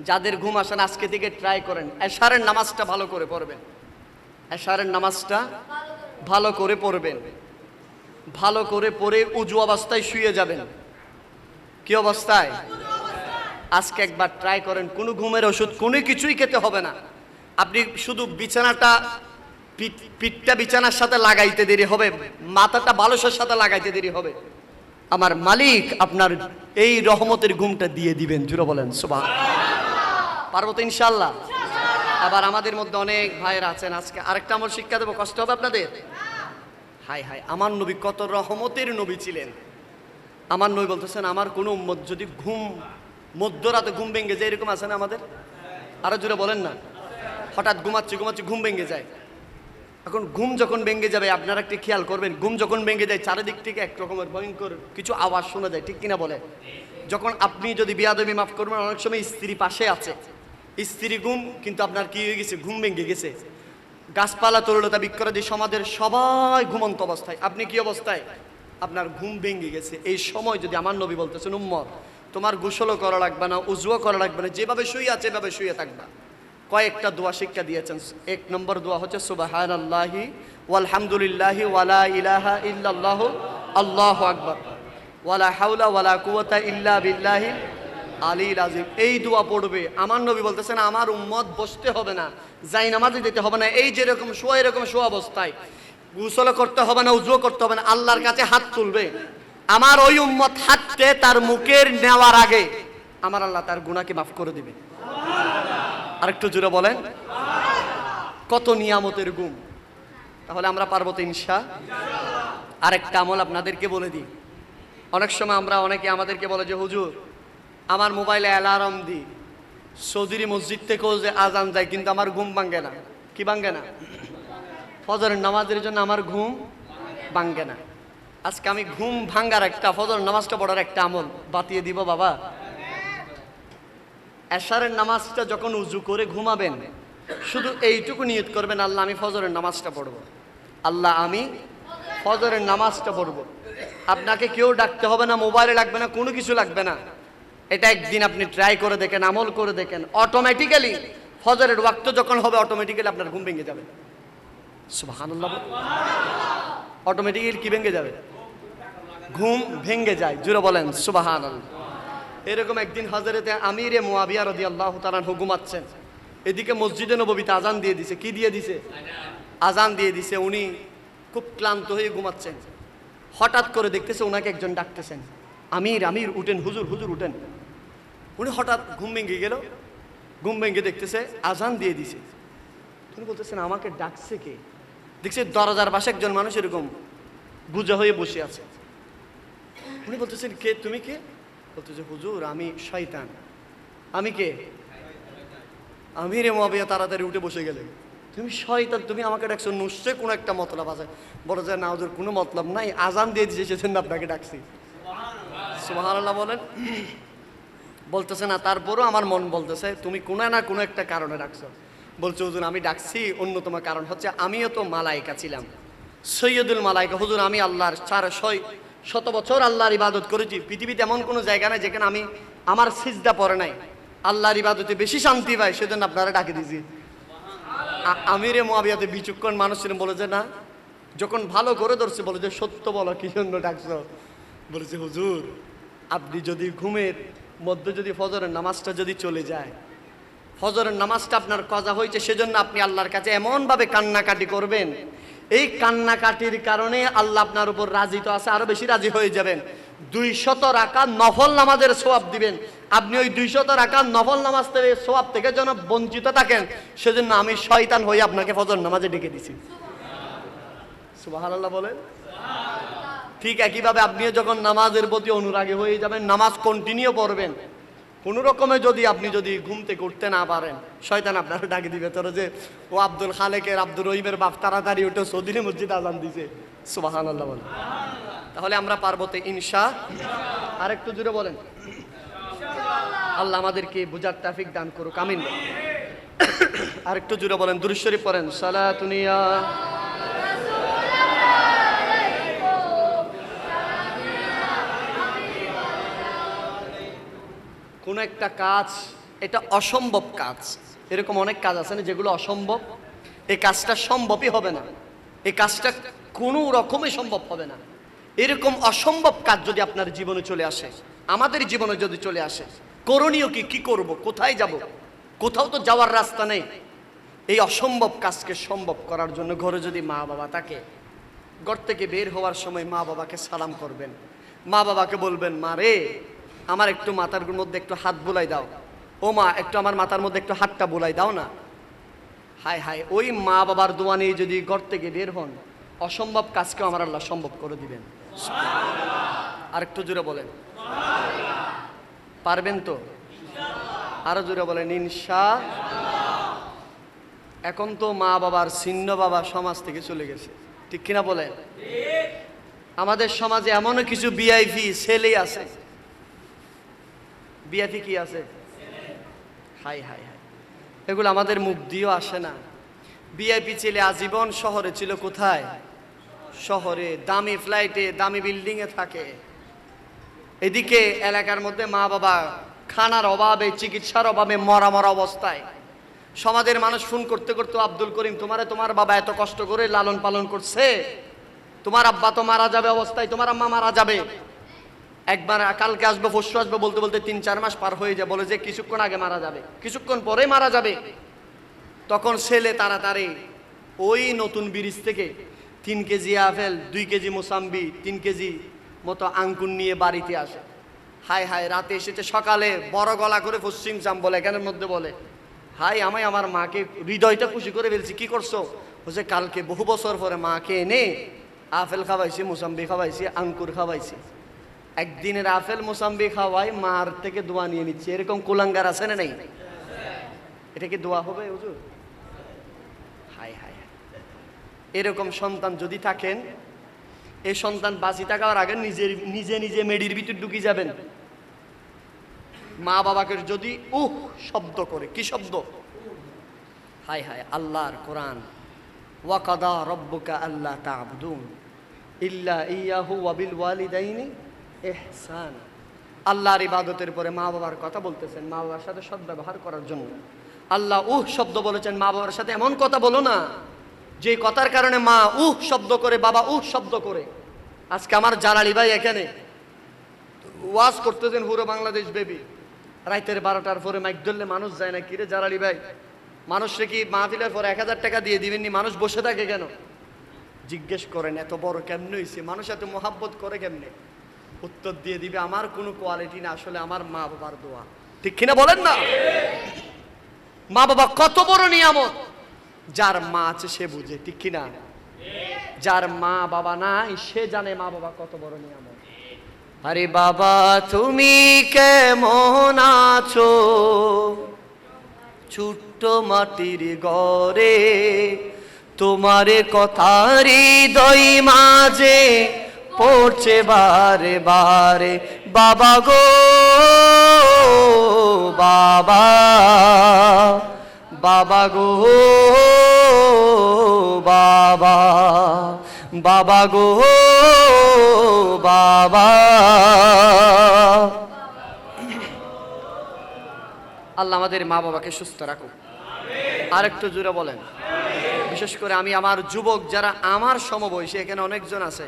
যাদের ঘুম আসেন আজকে থেকে ট্রাই করেন, এশারের নামাজটা ভালো করে পড়বেন। এশারের নামাজটা ভালো করে পড়বেন, ভালো করে পড়ে উজু অবস্থায় শুয়ে যাবেন। কি অবস্থায়? আজকে একবার ট্রাই করেন, কোনো ঘুমের ওষুধ কোনো কিছুই খেতে হবে না। আপনি শুধু বিছানাটা, পিঠটা বিছানার সাথে লাগাইতে দেরি হবে, মাথাটা বালিশের সাথে লাগাইতে দেরি হবে, আমার মালিক আপনার এই রহমতের ঘুমটা দিয়ে দিবেন। জোরে বলেন সুবহানাল্লাহ। পারবো তো ইনশাআল্লাহ? আবার আমাদের মধ্যে অনেক ভাইয়েরা আছেন, আজকে আরেকটা আমার শিক্ষা দেবো, কষ্ট হবে আপনাদের। হাই হাই, আমার নবী কত রহমতের নবী ছিলেন। আমার নবী বলতেছেন, আমার কোনো উম্মত যদি মধ্যরাতে ঘুম ভেঙে যায়, এরকম আছে না আমাদের? আরো জোরে বলেন না। হঠাৎ ঘুমাচ্ছি ঘুম ভেঙে যায়। এখন ঘুম যখন ভেঙে যাবে, আপনারা একটু খেয়াল করবেন, ঘুম যখন ভেঙে যায় চারিদিক থেকে এক রকমের ভয়ঙ্কর কিছু আওয়াজ শোনা যায়, ঠিক কিনা বলে? যখন আপনি যদি বিয়াদবি মাফ করবেন, অনেক সময় স্ত্রী পাশে আছে, স্ত্রী ঘুম, কিন্তু আপনার কি হয়ে গেছে? ঘুম ভেঙে গেছে। গাছপালা তরুলতা বৃক্ষরাজি সমাজের সবাই ঘুমন্ত অবস্থায়, আপনি কি অবস্থায়? আপনার ঘুম ভেঙে গেছে। এই সময় যদি আমার নবী বলতেছেন, উম্মত তোমার গোসলও করা লাগবে না, উজুও করা লাগবে না, যেভাবে শুয়ে আছে এভাবে শুয়ে থাকবা। কয়েকটা দোয়া শিক্ষা দিয়েছেন। এক নম্বর দোয়া হচ্ছে সুবহানাল্লাহি ওয়ালহামদুলিল্লাহি ওয়ালা ইলাহা ইল্লাল্লাহু আল্লাহু আকবার ওয়ালা হাওলা ওয়ালা কুওয়াতা ইল্লা বিল্লাহিল আলিল আযীম। এই দোয়া পড়বে। আমার নবী বলতেছেন, আমার উম্মত বসতে হবে না, যাই নামাজে যেতে হবে না, এই যেরকম শোয়া এরকম শোয়া অবস্থায়, গোসল করতে হবে না, উজু করতে হবে না, আল্লাহর কাছে হাত তুলবে। আমার ওই উম্মত হাতকে তার মুখের নেওয়ার আগে আমার আল্লাহ তার গুনাহকে মাফ করে দিবে। আরেকটু জোরে বলেন। কত নিয়ামতের ঘুম। তাহলে আমরা পারবো তো ইনশাআল্লাহ। আরেকটা আমল আপনাদেরকে বলে দিই। অনেক সময় অনেকে আমাদেরকে বলে যে হুজুর আমার মোবাইলে অ্যালার্ম দিই, চৌধুরী মসজিদ থেকেও যে আজান যায়, কিন্তু আমার ঘুম ভাঙ্গে না। কি ভাঙ্গে না? ফজরের নামাজের জন্য আমার ঘুম ভাঙ্গে না। আজকে আমি ঘুম ভাঙ্গার একটা, ফজর নামাজটা পড়ার একটা আমল বাতিয়ে দিব বাবা। এশারের নামাজটা যখন উজু করে ঘুমাবেন, শুধু এইটুকু নিয়ত করবেন, আল্লাহ আমি ফজরের নামাজটা পড়ব, আল্লাহ আমি ফজরের নামাজটা পড়ব। আপনাকে কেউ ডাকতে হবে না, মোবাইলে লাগবে না, কোনো কিছু লাগবে না। এটা একদিন আপনি ট্রাই করে দেখেন, আমল করে দেখেন, অটোমেটিক্যালি ফজরের ওয়াক্ত যখন হবে অটোমেটিক্যালি আপনার ঘুম ভেঙে যাবে। সুবহানাল্লাহ। অটোমেটিক্যালি কি ভেঙে যাবে? ঘুম ভেঙে যায়। জোরে বলেন সুবহানাল্লাহ। এরকম একদিন হযরতে আমিরে মুয়াবিয়া রাদিয়াল্লাহু তাআলা ঘুমাচ্ছেন, এদিকে মসজিদে নববীতে আজান দিয়ে দিছে। কি দিয়ে দিছে? আজান দিয়ে দিছে। উনি খুব ক্লান্ত হয়ে ঘুমাচ্ছেন। হঠাৎ করে দেখতেছে ওনাকে একজন ডাকতেছেন, আমির আমির উঠেন, হুজুর হুজুর উঠেন। উনি হঠাৎ ঘুম ভেঙে গেল, ঘুম ভেঙে দেখতেছে আজান দিয়ে দিছে। উনি বলতেছেন আমাকে ডাকছে কে? দেখছে দরজার পাশে একজন মানুষ এরকম গুজা হয়ে বসে আছে। উনি বলতেছেন কে? তুমি কে? বলতেছে হুজুর আমি শয়তান। আমি কে? আমিরে মুয়াবিয়া তাড়াতাড়ি উঠে বসে গেলেন। তুমি শয়তান, তুমি আমাকে ডাকছো, নিশ্চয়ই কোনো একটা মতলব আছে। বলে যে না হুজুর, কোনো মতলব নাই, আজান দিয়ে দিয়েছে সেজন্য আপনাকে ডাকছি। সুবহানাল্লাহ বলেন। বলতেছে না, তারপরও আমার মন বলতেছে তুমি কোনো না কোনো একটা কারণে ডাকছো। বলছে হুজুর আমি ডাকছি অন্যতম কারণ হচ্ছে আমিও তো মালাইকা ছিলাম, সৈয়দুল মালাইকা। হুজুর আমি আল্লাহর 400 বছর আল্লাহর ইবাদত করেছি। পৃথিবীতে এমন কোনো জায়গা নাই যেখানে আমি আমার সিজদা পড়ে নাই। আল্লাহর ইবাদতে বেশি শান্তি পাই, সেজন্য আপনারা ডাকে দিয়েছি। আমিরে মুআবিয়াতে বিচক্ষণ মানুষ ছিলেন, বলে যে না, যখন ভালো করে ধরছে বলে যে সত্য বলো কি জন্য ডাকছো। বলেছে হুজুর আপনি যদি ঘুমের মধ্যে যদি ফজরের নামাজটা যদি চলে যায়, ফজরের নামাজটা আপনার কাজা হয়েছে, সেজন্য আপনি আল্লাহর কাছে এমনভাবে কান্নাকাটি করবেন, এই কান্নাকাটির কারণে আল্লাহ আপনার উপর রাজি তো আছে, আরো বেশি রাজি হয়ে যাবেন। 200 রাকাত নফল নামাজের সওয়াব দিবেন। আপনি ওই 200 রাকাত নফল নামাজ থেকে সওয়াব থেকে যেন বঞ্চিত থাকেন, সেজন্য আমি শয়তান হয়ে আপনাকে ফজর নামাজে ডেকে দিছি। সুবহানাল্লাহ বলেন। ঠিক একইভাবে আপনিও যখন নামাজের প্রতি অনুরাগী হয়ে যাবেন, নামাজ কন্টিনিউ পড়বেন, কোন রকমে যদি আপনি যদি ঘুম থেকে উঠতে না পারেন, শয়তান আপনারা ডাকে দিবে, তোর যে ও আব্দুল খালেকের আব্দুর রহিমের বাপ তাড়াতাড়ি উঠে সৌদিনে মসজিদ আজান দিছে। সুবহানাল্লাহ বলেন। তাহলে আমরা পারবো তো ইনশাআল্লাহ। আরেকটু জোরে বলেন। আল্লাহ আমাদেরকে বুঝার তৌফিক দান করুক, আমিন। আরেকটু জোরে বলেন, দুরূদ শরীফ পড়েন। সালাতুনিয়া কোন একটা কাজ, এটা অসম্ভব কাজ, এরকম অনেক কাজ আছে না যেগুলো অসম্ভব, এই কাজটা সম্ভবই হবে না, এই কাজটা কোনো রকমই সম্ভব হবে না। এরকম অসম্ভব কাজ যদি আপনার জীবনে চলে আসে, আমাদের জীবনে যদি চলে আসে, করণীয় কি, কি করব, কোথায় যাব, কোথাও তো যাওয়ার রাস্তা নেই। এই অসম্ভব কাজকে সম্ভব করার জন্য ঘরে যদি মা বাবা থাকে, ঘর থেকে বের হওয়ার সময় মা বাবাকে সালাম করবেন, মা বাবাকে বলবেন মা রে আমার একটু মাথার মধ্যে একটু হাত বুলাই দাও, ও মা একটু আমার মাথার মধ্যে একটু হাতটা বুলাই দাও না। হায় হায়, ওই মা বাবার দোয়া নিয়ে যদি ঘর থেকে বের হন, অসম্ভব কাজকেও আমার আল্লাহ সম্ভব করে দিবেন। আর একটু জোরে বলেন, পারবেন তো? আরো জোরে বলেন ইনশাআল্লাহ। এখন তো মা বাবার ছিন্ন বাবা সমাজ থেকে চলে গেছে, ঠিক কিনা বলেন? আমাদের সমাজে এমনও কিছু ভিআইপি ছেলে আছে। ভিআইপি কি আছে? হাই হাই হাই, এগুলো আমাদের মুখ দিয়েও আসে না। ভিআইপি ছেলে আজীবন শহরে ছিল। কোথায়? শহরে, দামি ফ্লাইটে, দামি বিল্ডিং এ থাকে। এদিকে এলাকার মধ্যে মা বাবা খানার অভাবে, চিকিৎসার অভাবে মরা মরা অবস্থায়। সমাজের মানুষ ফোন করতে করতে, আব্দুল করিম তোমার বাবা এত কষ্ট করে লালন পালন করছে, তোমার আব্বা তো মারা যাবে অবস্থায়, তোমার আম্মা মারা যাবে, একবার কালকে আসবে পরশু আসবে বলতে বলতে 3-4 মাস পার হয়ে যায়, বলে যে কিছুক্ষণ আগে মারা যাবে, কিছুক্ষণ পরে মারা যাবে। তখন ছেলে তাড়াতাড়ি ওই নতুন ব্রিজ থেকে 3 KG apple, 2 KG mosambi, 3 KG মতো আঙ্কুর নিয়ে বাড়িতে আসে। হাই হাই, রাতে এসেছে, সকালে বড় গলা করে পশ্চিম চাম বলে, এখানের মধ্যে বলে হাই আমি আমার মাকে হৃদয়টা খুশি করে ফেলছি। কি করছো? বলছে কালকে বহু বছর পরে মাকে এনে আপেল খাওয়াইছি, মোসাম্বি খাওয়াইছি, আঙ্কুর খাওয়াইছি। একদিনের আপেল মোসাম্বি খাওয়াই মার থেকে দোয়া নিয়ে নিচ্ছে। এরকম কুলাঙ্গার আছে না নেই? এটা কি দোয়া হবে হুজুর? হাই হাই, এরকম সন্তান যদি থাকেন, এই সন্তান বাঁচি থাকার আগে নিজে নিজে মেডির ভিতর ঢুকি যাবেন। মা বাবাকে যদি শব্দ করে, কি শব্দ? হাই হাই, আল্লাহর কোরআন, ওয়াকাদা রব্বুকা আল্লা তা'বুদুন ইল্লা ইয়াহু ওয়া বিল ওয়ালিদাইনি ইহসান। আল্লাহর ইবাদতের পরে মা বাবার কথা বলতেছেন, মা বাবার সাথে সদ্ব্যবহার করার জন্য আল্লাহ শব্দ বলেছেন। মা বাবার সাথে এমন কথা বলো না যে কথার কারণে মা শব্দ করে, বাবা শব্দ করে। আজকে আমার জালালি ভাই এখানে ওয়াজ করতেছেন পুরো বাংলাদেশ বেবি, রাতের 12টার পরে মাইক ধরলে মানুষ যায় না। কিরে জালালি ভাই, মানুষকে কি মাহফিলের পরে 1000 টাকা দিয়ে দিবেননি? মানুষ বসে থাকে কেন? জিজ্ঞেস করেন এত বড় কেমনে হয়েছে, মানুষ এত মোহাব্বত করে কেমনে? উত্তর দিয়ে দিবে আমার কোনো কোয়ালিটি না, আসলে আমার মা বাবার দোয়া। ঠিক কিনা বলেন না? মা বাবা কত বড় নিয়ামত, যার মা আছে সে বুঝে, ঠিক কিনা? যার মা বাবা নাই সে জানে মা বাবা কত বড় নিয়ামত। আরে বাবা তুমি কেমন আছো, ছোট্ট ছোট্ট মাটির ঘরে, তোমারে কথার হৃদয় মাঝে পড়ছে বারে বারে, বাবা গো বাবা, বাবা গো বাবা, বাবা গো বাবা। আল্লাহ আমাদের মা বাবাকে সুস্থ রাখুক। আর একটু জোরে বলেন। বিশেষ করে আমি আমার যুবক যারা আমার সমবয়সী, এখানে অনেকজন আছে,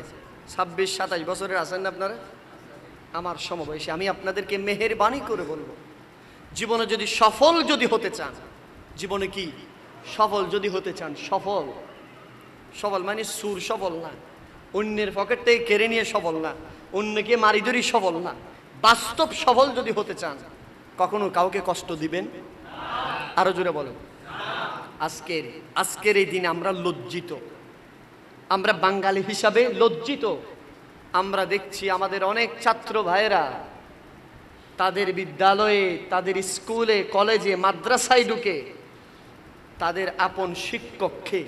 26-27 বছরের আছেন না আপনারা, আমার সমবয়সী, আমি আপনাদেরকে মেহেরবানি করে বলবো, জীবনে যদি সফল যদি হতে চান, জীবনে কি সফল যদি হতে চান, সফল, সফল মানে সুর সফল না, অন্যের পকেট থেকে কেড়ে নিয়ে সফল না, অন্যকে মারিধরি সফল না, বাস্তব সফল যদি হতে চান, কখনো কাউকে কষ্ট দিবেন? আরো জোরে বলেন। আজকের এই দিনে আমরা লজ্জিত, আমরা বাঙালি হিসাবে লজ্জিত। আমরা দেখছি আমাদের অনেক ছাত্র ভাইয়েরা তাদের বিদ্যালয়ে, তাদের স্কুলে, কলেজে, মাদ্রাসায় ঢুকে তাদের আপন শিক্ষককে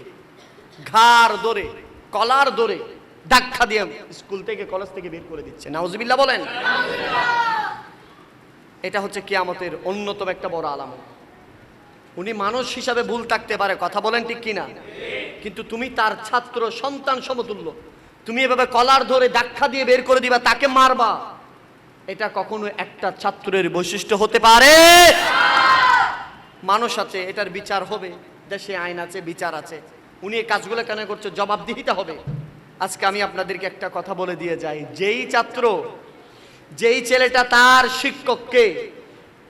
ঘাড় ধরে, কলার ধরে ধাক্কা দিয়ে স্কুল থেকে, কলেজ থেকে বের করে দিচ্ছে। নাউজুবিল্লাহ বলেন। এটা হচ্ছে কিয়ামতের অন্যতম একটা বড় আলামত। উনি মানুষ হিসাবে ভুল থাকতে পারে, কথা বলেন ঠিক কিনা, কিন্তু তুমি তার ছাত্র সন্তান সমতুল্য, তুমি এভাবে কলার ধরে ধাক্কা দিয়ে বের করে দিবা, তাকে মারবা, এটা কখনো একটা ছাত্রের বৈশিষ্ট্য হতে পারে? মানুষ আছে, এটার বিচার হবে, দেশে আইন আছে, বিচার আছে। উনি এই কাজগুলো কেন করছে, জবাবদিহিতা হবে। আজকে আমি আপনাদেরকে একটা কথা বলে দিয়ে যাই, যেই ছাত্র, যেই ছেলেটা তার শিক্ষককে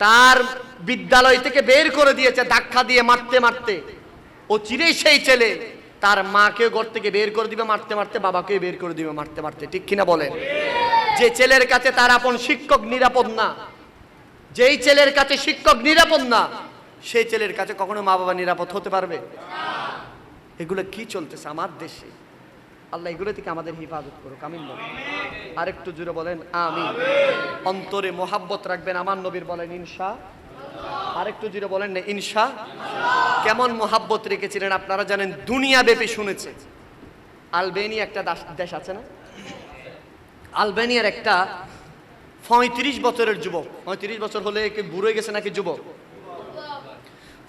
তার বিদ্যালয় থেকে বের করে দিয়েছে ধাক্কা দিয়ে, মারতে মারতে, ও চিরেই সেই ছেলে তার মাকে ঘর থেকে বের করে দিবে মারতে মারতে, বাবাকে বের করে দিবে মারতে মারতে, ঠিক কিনা বলেন? যে ছেলের কাছে তার আপন শিক্ষক নিরাপদ না, যেই ছেলের কাছে শিক্ষক নিরাপদ না, সেই ছেলের কাছে কখনো মা বাবা নিরাপদ হতে পারবে? এগুলো কি চলতেছে আমার দেশে? আল্লাহ এগুলো থেকে আমাদের হিফাজত করুক, আমিন বলেন। আরেকটু জোরে বলেন আমিন। অন্তরে মোহাব্বত রাখবেন আমার নবীর, বলেন ইনশা। আরেকটু জোরে বলেন না ইনশা। কেমন মোহাব্বত রেখেছিলেন আপনারা জানেন, দুনিয়া ব্যাপী শুনেছে। আলবেনিয়া একটা দেশ আছে না, আলবেনিয়ার একটা 35 বছরের যুবক, 35 বছর হলে কি বুড়ো হয়ে গেছে নাকি যুবক?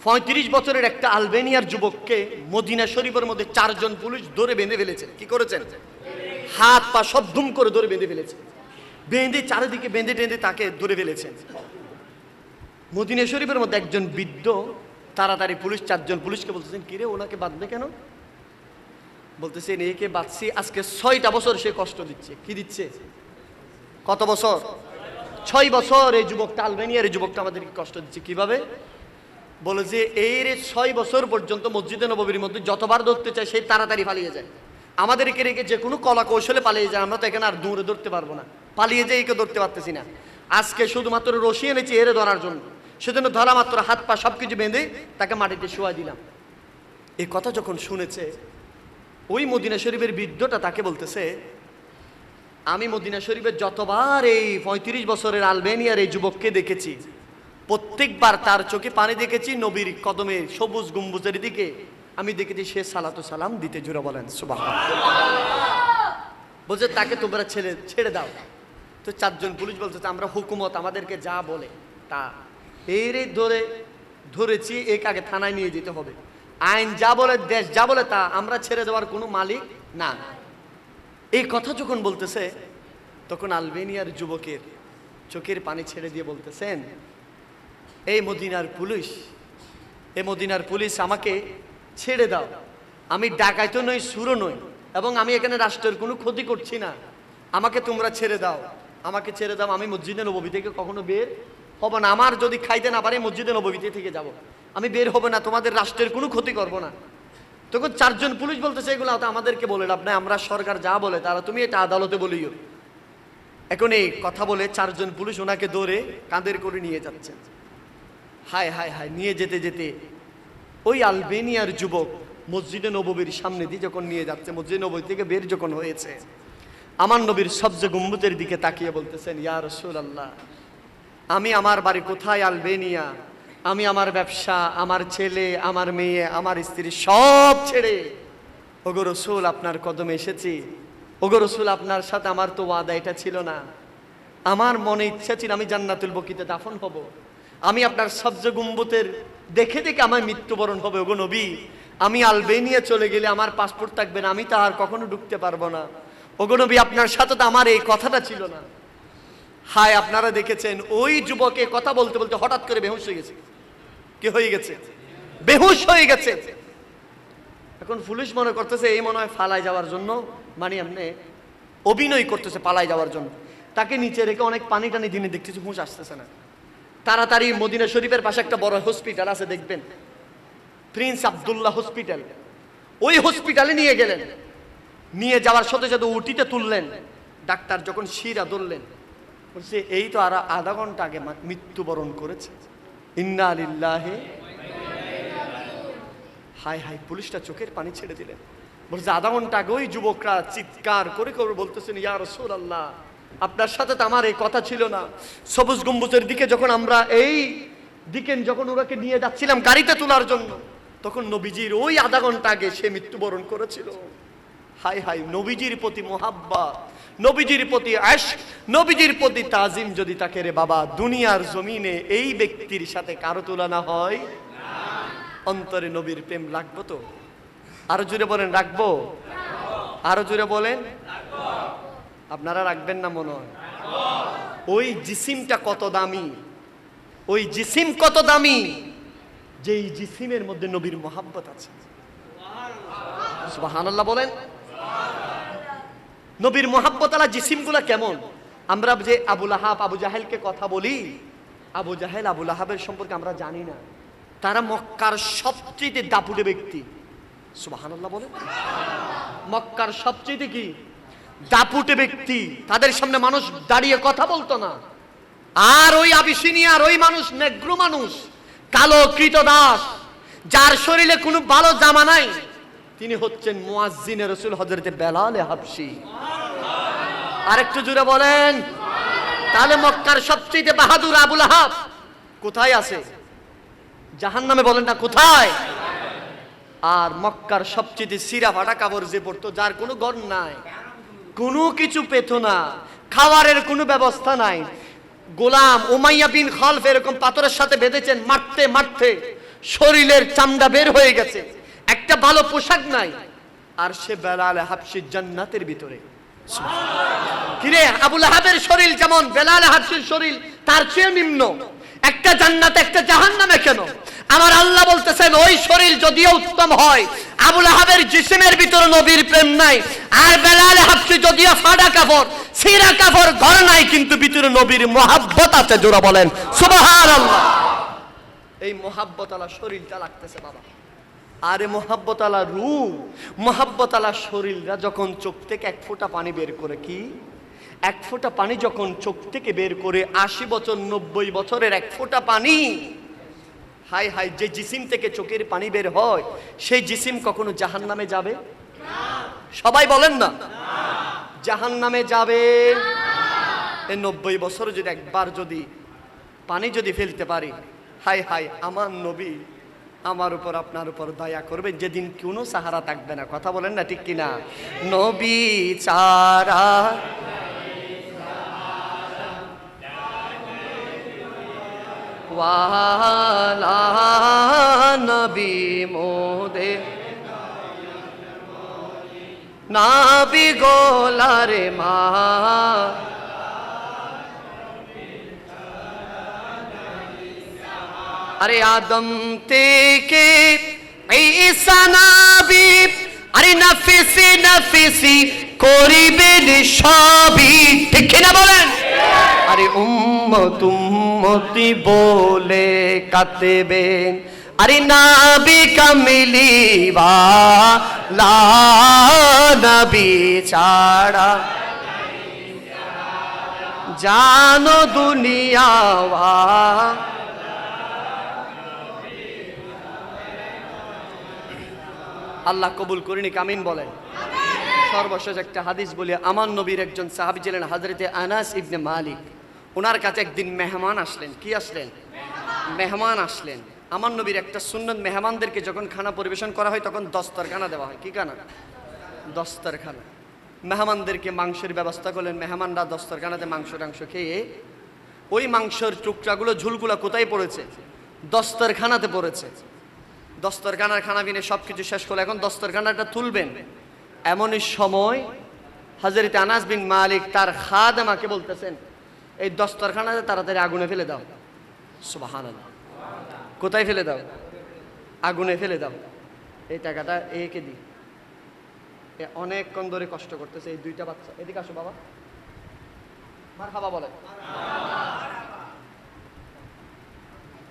35 বছরের একটা আলবেনিয়ার যুবককে মদিনা শরীফের মধ্যে 4 জন পুলিশ ধরে বেঁধে ফেলেছে। কি করেছেন? হাত পা সব ধুম করে ধরে বেঁধে ফেলেছে, বেঁধে চারিদিকে বেঁধে টেঁধে তাকে ধরে ফেলেছেন। মদিনা শরীফের মধ্যে একজন বৃদ্ধ তাড়াতাড়ি পুলিশ, 4 জন পুলিশকে বলতেছেন, কিরে ওনাকে বাঁধবে কেন? বলতেছেন একে বাঁধছি আজকে 6টা বছর সে কষ্ট দিচ্ছে। কি দিচ্ছে? কত বছর? 6 বছর এই যুবকটা, আলবেনিয়ার এই যুবকটা আমাদেরকে কষ্ট দিচ্ছে। কিভাবে? বলে যে এর 6 বছর পর্যন্ত মসজিদে নববীর মধ্যে যতবার ধরতে চায় সেই তাড়াতাড়ি পালিয়ে যায়, আমাদেরকে রেখে যে কোনো কলা কৌশলে পালিয়ে যায়, আমরা তো এখানে আর দূরে ধরতে পারবো না, পালিয়ে যায়, একে ধরতে পারতেছি না। আজকে শুধুমাত্র রশি এনেছি এরে ধরার জন্য, সেজন্য ধরা মাত্র হাত পা সবকিছু বেঁধে তাকে মাটিতে শোয়া দিলাম। এই কথা যখন শুনেছে ওই মদিনা শরীফের বৃদ্ধটা তাকে বলতেছে, আমি মদিনা শরীফের যতবার এই 35 বছরের আলবেনিয়ার এই যুবককে দেখেছি, প্রত্যেকবার তার চোখে পানি দেখেছি, নবীর কদমে সবুজ গম্বুজের দিকে আমি দেখেছি সে সালাতু সালাম দিতে। জোরে বলেন সুবহানাল্লাহ। বলছে তাকে তোমরা ছেড়ে দাও। তো 4 জন পুলিশ বলছে আমরা হুকুমত আমাদেরকে যা বলে তা, এরে ধরেছি, একে আগে থানায় নিয়ে যেতে হবে, আইন যা বলে, দেশ যা বলে তা, আমরা ছেড়ে দেওয়ার কোনো মালিক না। এই কথা যখন বলতেছে তখন আলবেনিয়ার যুবকের চোখের পানি ছেড়ে দিয়ে বলতেছেন, এই মদিনার পুলিশ আমাকে ছেড়ে দাও, আমি ডাকাইতো নই, সুরও নই, এবং আমি এখানে রাষ্ট্রের কোনো ক্ষতি করছি না, আমাকে তোমরা ছেড়ে দাও, আমাকে ছেড়ে দাও, আমি মসজিদে নববী থেকে কখনো বের হব না, আমার যদি খাইতে না পারে মসজিদে নববীতে থেকে যাব, আমি বের হব না, তোমাদের রাষ্ট্রের কোনো ক্ষতি করব না। তখন 4 জন পুলিশ বলতেছে এগুলো তো আমাদেরকে বলে লাভ নাই, আমরা সরকার যা বলে তারা তুমি এটা আদালতে বলিও। এখন এই কথা বলে 4 জন পুলিশ ওনাকে ধরে কাঁধের করে নিয়ে যাচ্ছে। হায় হায় হায়, নিয়ে যেতে যেতে ওই আলবেনিয়ার যুবক মসজিদে নববীর সামনে দিয়ে যখন নিয়ে যাচ্ছে, মসজিদে নববী থেকে বের যখন হয়েছে, আমার নবীর সবজে গম্বুজের দিকে তাকিয়ে বলতেছেন, ইয়া রাসূলুল্লাহ, আমি আমার বাড়ি কোথায়? আলবেনিয়া। আমি আমার ব্যবসা, আমার ছেলে, আমার মেয়ে, আমার স্ত্রী সব ছেড়ে ওগো রসুল আপনার কদমে এসেছি। ওগো রসুল আপনার সাথে আমার তো ওয়াদা এটা ছিল না। আমার মনে ইচ্ছা ছিল আমি জান্নাতুল বকিতে দাফন হব, আমি আপনার সবজে গম্বুতের দেখে দেখে আমার মৃত্যুবরণ হবে। ওগো নবী, আমি আলবেনিয়া চলে গেলে আমার পাসপোর্ট থাকবে না, আমি তা আর কখনো ঢুকতে পারবো না। ওগো নবী, আপনার সাথে তো আমার এই কথাটা ছিল না। হায়, আপনারা দেখেছেন ওই যুবকে কথা বলতে বলতে হঠাৎ করে বেহুশ হয়ে গেছে। কি হয়ে গেছে? বেহুশ হয়ে গেছে। এখন পুলিশ মনে করতেছে এই মনে হয় ফালাই যাওয়ার জন্য, মানে এমনি অভিনয় করতেছে পালাই যাওয়ার জন্য। তাকে নিচে রেখে অনেক পানি টানি দিনে দেখতেছি, হুঁশ আসতেছে না। তাড়াতাড়ি মদিনা শরীফের পাশে একটা বড় হসপিটাল আছে, দেখবেন প্রিন্স আব্দুল্লাহ হসপিটাল, ওই হসপিটালে নিয়ে গেলেন। নিয়ে যাওয়ার সাথে সাথে উটিতে তুললেন। ডাক্তার যখন শিরা ধরলেন, বলছে এই তো আর আধা ঘন্টা আগে মৃত্যুবরণ করেছে। ইন্না লিল্লাহি। হায় হায়, পুলিশটা চোখের পানি ছেড়ে দিলেন। বলছে আধা ঘন্টা আগে ওই যুবকরা চিৎকার করে করে বলতেছেন, ইয়া রাসূলুল্লাহ, আপনার সাথে তো আমার এই কথা ছিল না। সবুজ গম্বুজের দিকে যখন আমরা এই দিকে যখন ওরাকে নিয়ে যাচ্ছিলাম গাড়িতে তোলার জন্য, তখন নবীজির ওই আধা ঘন্টা আগে সে মৃত্যুবরণ করেছিল। হায় হায়, নবীজির প্রতি মোহাব্বত, নবীজির প্রতি আশক, নবীজির প্রতি তাজিম যদি থাকে রে বাবা, দুনিয়ার জমিনে এই ব্যক্তির সাথে কারো তুলনা হয়? অন্তরে নবীর প্রেম লাগবো তো? আরো জোরে বলেন রাখবো? আরো জোরে বলেন। আপনারা রাখবেন না মনে হয়? ওই জিসিমটা কত দামি, ওই জিসিম কত দামি, যেই জিসিমের মধ্যে নবীর মোহাব্বত আছে। সুবহানাল্লাহ বলেন। নবীর মোহাব্বত আলা জিসিমগুলা কেমন? আমরা যে আবুল আহাব আবু জাহেলকে কথা বলি, আবু জাহেল আবুল আহাবের সম্পর্কে আমরা জানি না। তারা মক্কার সবচেয়ে দাপুটে ব্যক্তি। সুবহানাল্লাহ বলেন। মক্কার সবচেয়ে কি দাপুটে ব্যক্তি, তাদের সামনে মানুষ দাঁড়িয়ে কথা বলতো না। আর ওই আবিসিনিয়ার ওই মানুষ নেগ্রো মানুষ, কালো কৃতদাস, যার শরীরে কোনো ভালো জামা নাই, তিনি হচ্ছেন মুয়াজ্জিনে রাসূল হযরতে বেলালে হাবশী। আরেকটু জোরে বলেন। তাহলে মক্কার সবচেয়ে বাহাদুর আবুল আহাব কোথায় আছে? জাহান্নামে। বলেন না কোথায়? আর মক্কার সবচেয়ে সিরা ফাটা কাপড় যে পড়তো, যার কোনো ঘর নাই, কোনো কিছু পেত না, খাবারের কোনো ব্যবস্থা নাই, গোলাম উমাইয়া বিন খালফ এরকম পাথরের সাথে বেঁধেছেন, মারতে মারতে শরীরের চামড়া বের হয়ে গেছে, একটা ভালো পোশাক নাই, আর সে বেলাল হাবশী জান্নাতের ভিতরে। কিরে, আবুল আহাবের শরীর যেমন, বেলাল হাবশীর শরীর তার চেয়ে নিম্ন। একটা জান্নাতে একটা জাহান্নামে কেন? আমার আল্লাহ বলতেছেন ওই শরীর যদিও উত্তম হয়, আবুল আহাবের জিসিমের ভিতরে নবীর প্রেম নাই, আর বেলাল হাবশী যদিও ফাটা কাপড় ছিঁড়া কাপড় ঘর নাই, কিন্তু ভিতরে নবীর মোহাব্বত আছে। জোরা বলেন সুবহানাল্লাহ। এই মোহাব্বত আলা শরীরটা লাগতেছে বাবা। আরে মোহাব্বত আলা রূহ, মোহাব্বত আলা শরীররা যখন চোখ থেকে এক ফোঁটা পানি বের করে, কি এক ফোঁটা পানি যখন চোখ থেকে বের করে, 80 বছর 90 বছরের এক ফোঁটা পানি, হাই হাই, যে জিসিম থেকে চোখের পানি বের হয়, সেই জিসিম কখনো জাহান্নামে যাবে? সবাই বলেন না। জাহান্নামে যাবে? এই 90 বছর যদি একবার যদি পানি যদি ফেলতে পারি, হাই হাই, আমার নবী আমার উপর আপনার উপর দয়া করবে, যেদিন কোনো সাহারা থাকবে না। কথা বলেন না ঠিক কিনা? নবী চারা ওয়ালা নবী মোদে নাবি গোলারে মা। আরে আদম থেকে ঈসা নবী, আরে নাফিসি নাফিসি করিবেন সবই, ঠিক কিনা বলেন? আরে উম্মত উম্মতি বলে কাঁদবেন, আরে নবী কামিলি ওয়ালা নবী ছাড়া জানো দুনিয়া ওয়া। আল্লাহ কবুল করিনি, কামিন বলেন। সর্বশেষ একটা হাদিস বলি। আমার নবীর একজন সাহাবী ছিলেন হযরতে আনাস ইবনে মালিক। ওনার কাছে একদিন মেহমান আসলেন। কি আসলেন? মেহমান আসলেন, আমার নবীর একটা সুন্নত, মেহমানদেরকে যখন খানা পরিবেশন করা হয় তখন দস্তরখানা দেওয়া হয়। কি খানা? দস্তরখানা। মেহমানদেরকে মাংসের ব্যবস্থা করলেন, মেহমানরা দস্তরখানাতে মাংস খেয়ে ওই মাংসের টুকরাগুলো ঝুলগুলো কোথায় পড়েছে? দস্তরখানাতে পড়েছে। দস্তরখানার খানা পিনে সব কিছু শেষ করলে এখন দস্তরখানাটা তুলবেন, এমনই সময় হযরত আনাস বিন মালিক তার খাদেমাকে বলতেছেন, এই দস্তরখানাতে তাড়াতাড়ি আগুনে ফেলে দাও। সুবহানাল্লাহ। কোথায় ফেলে দাও? আগুনে ফেলে দাও। এই টাকাটা একে দিই, অনেকক্ষণ ধরে কষ্ট করতেছে এই দুইটা বাচ্চা। এদিকে আসো বাবা, মারহাবা বলে।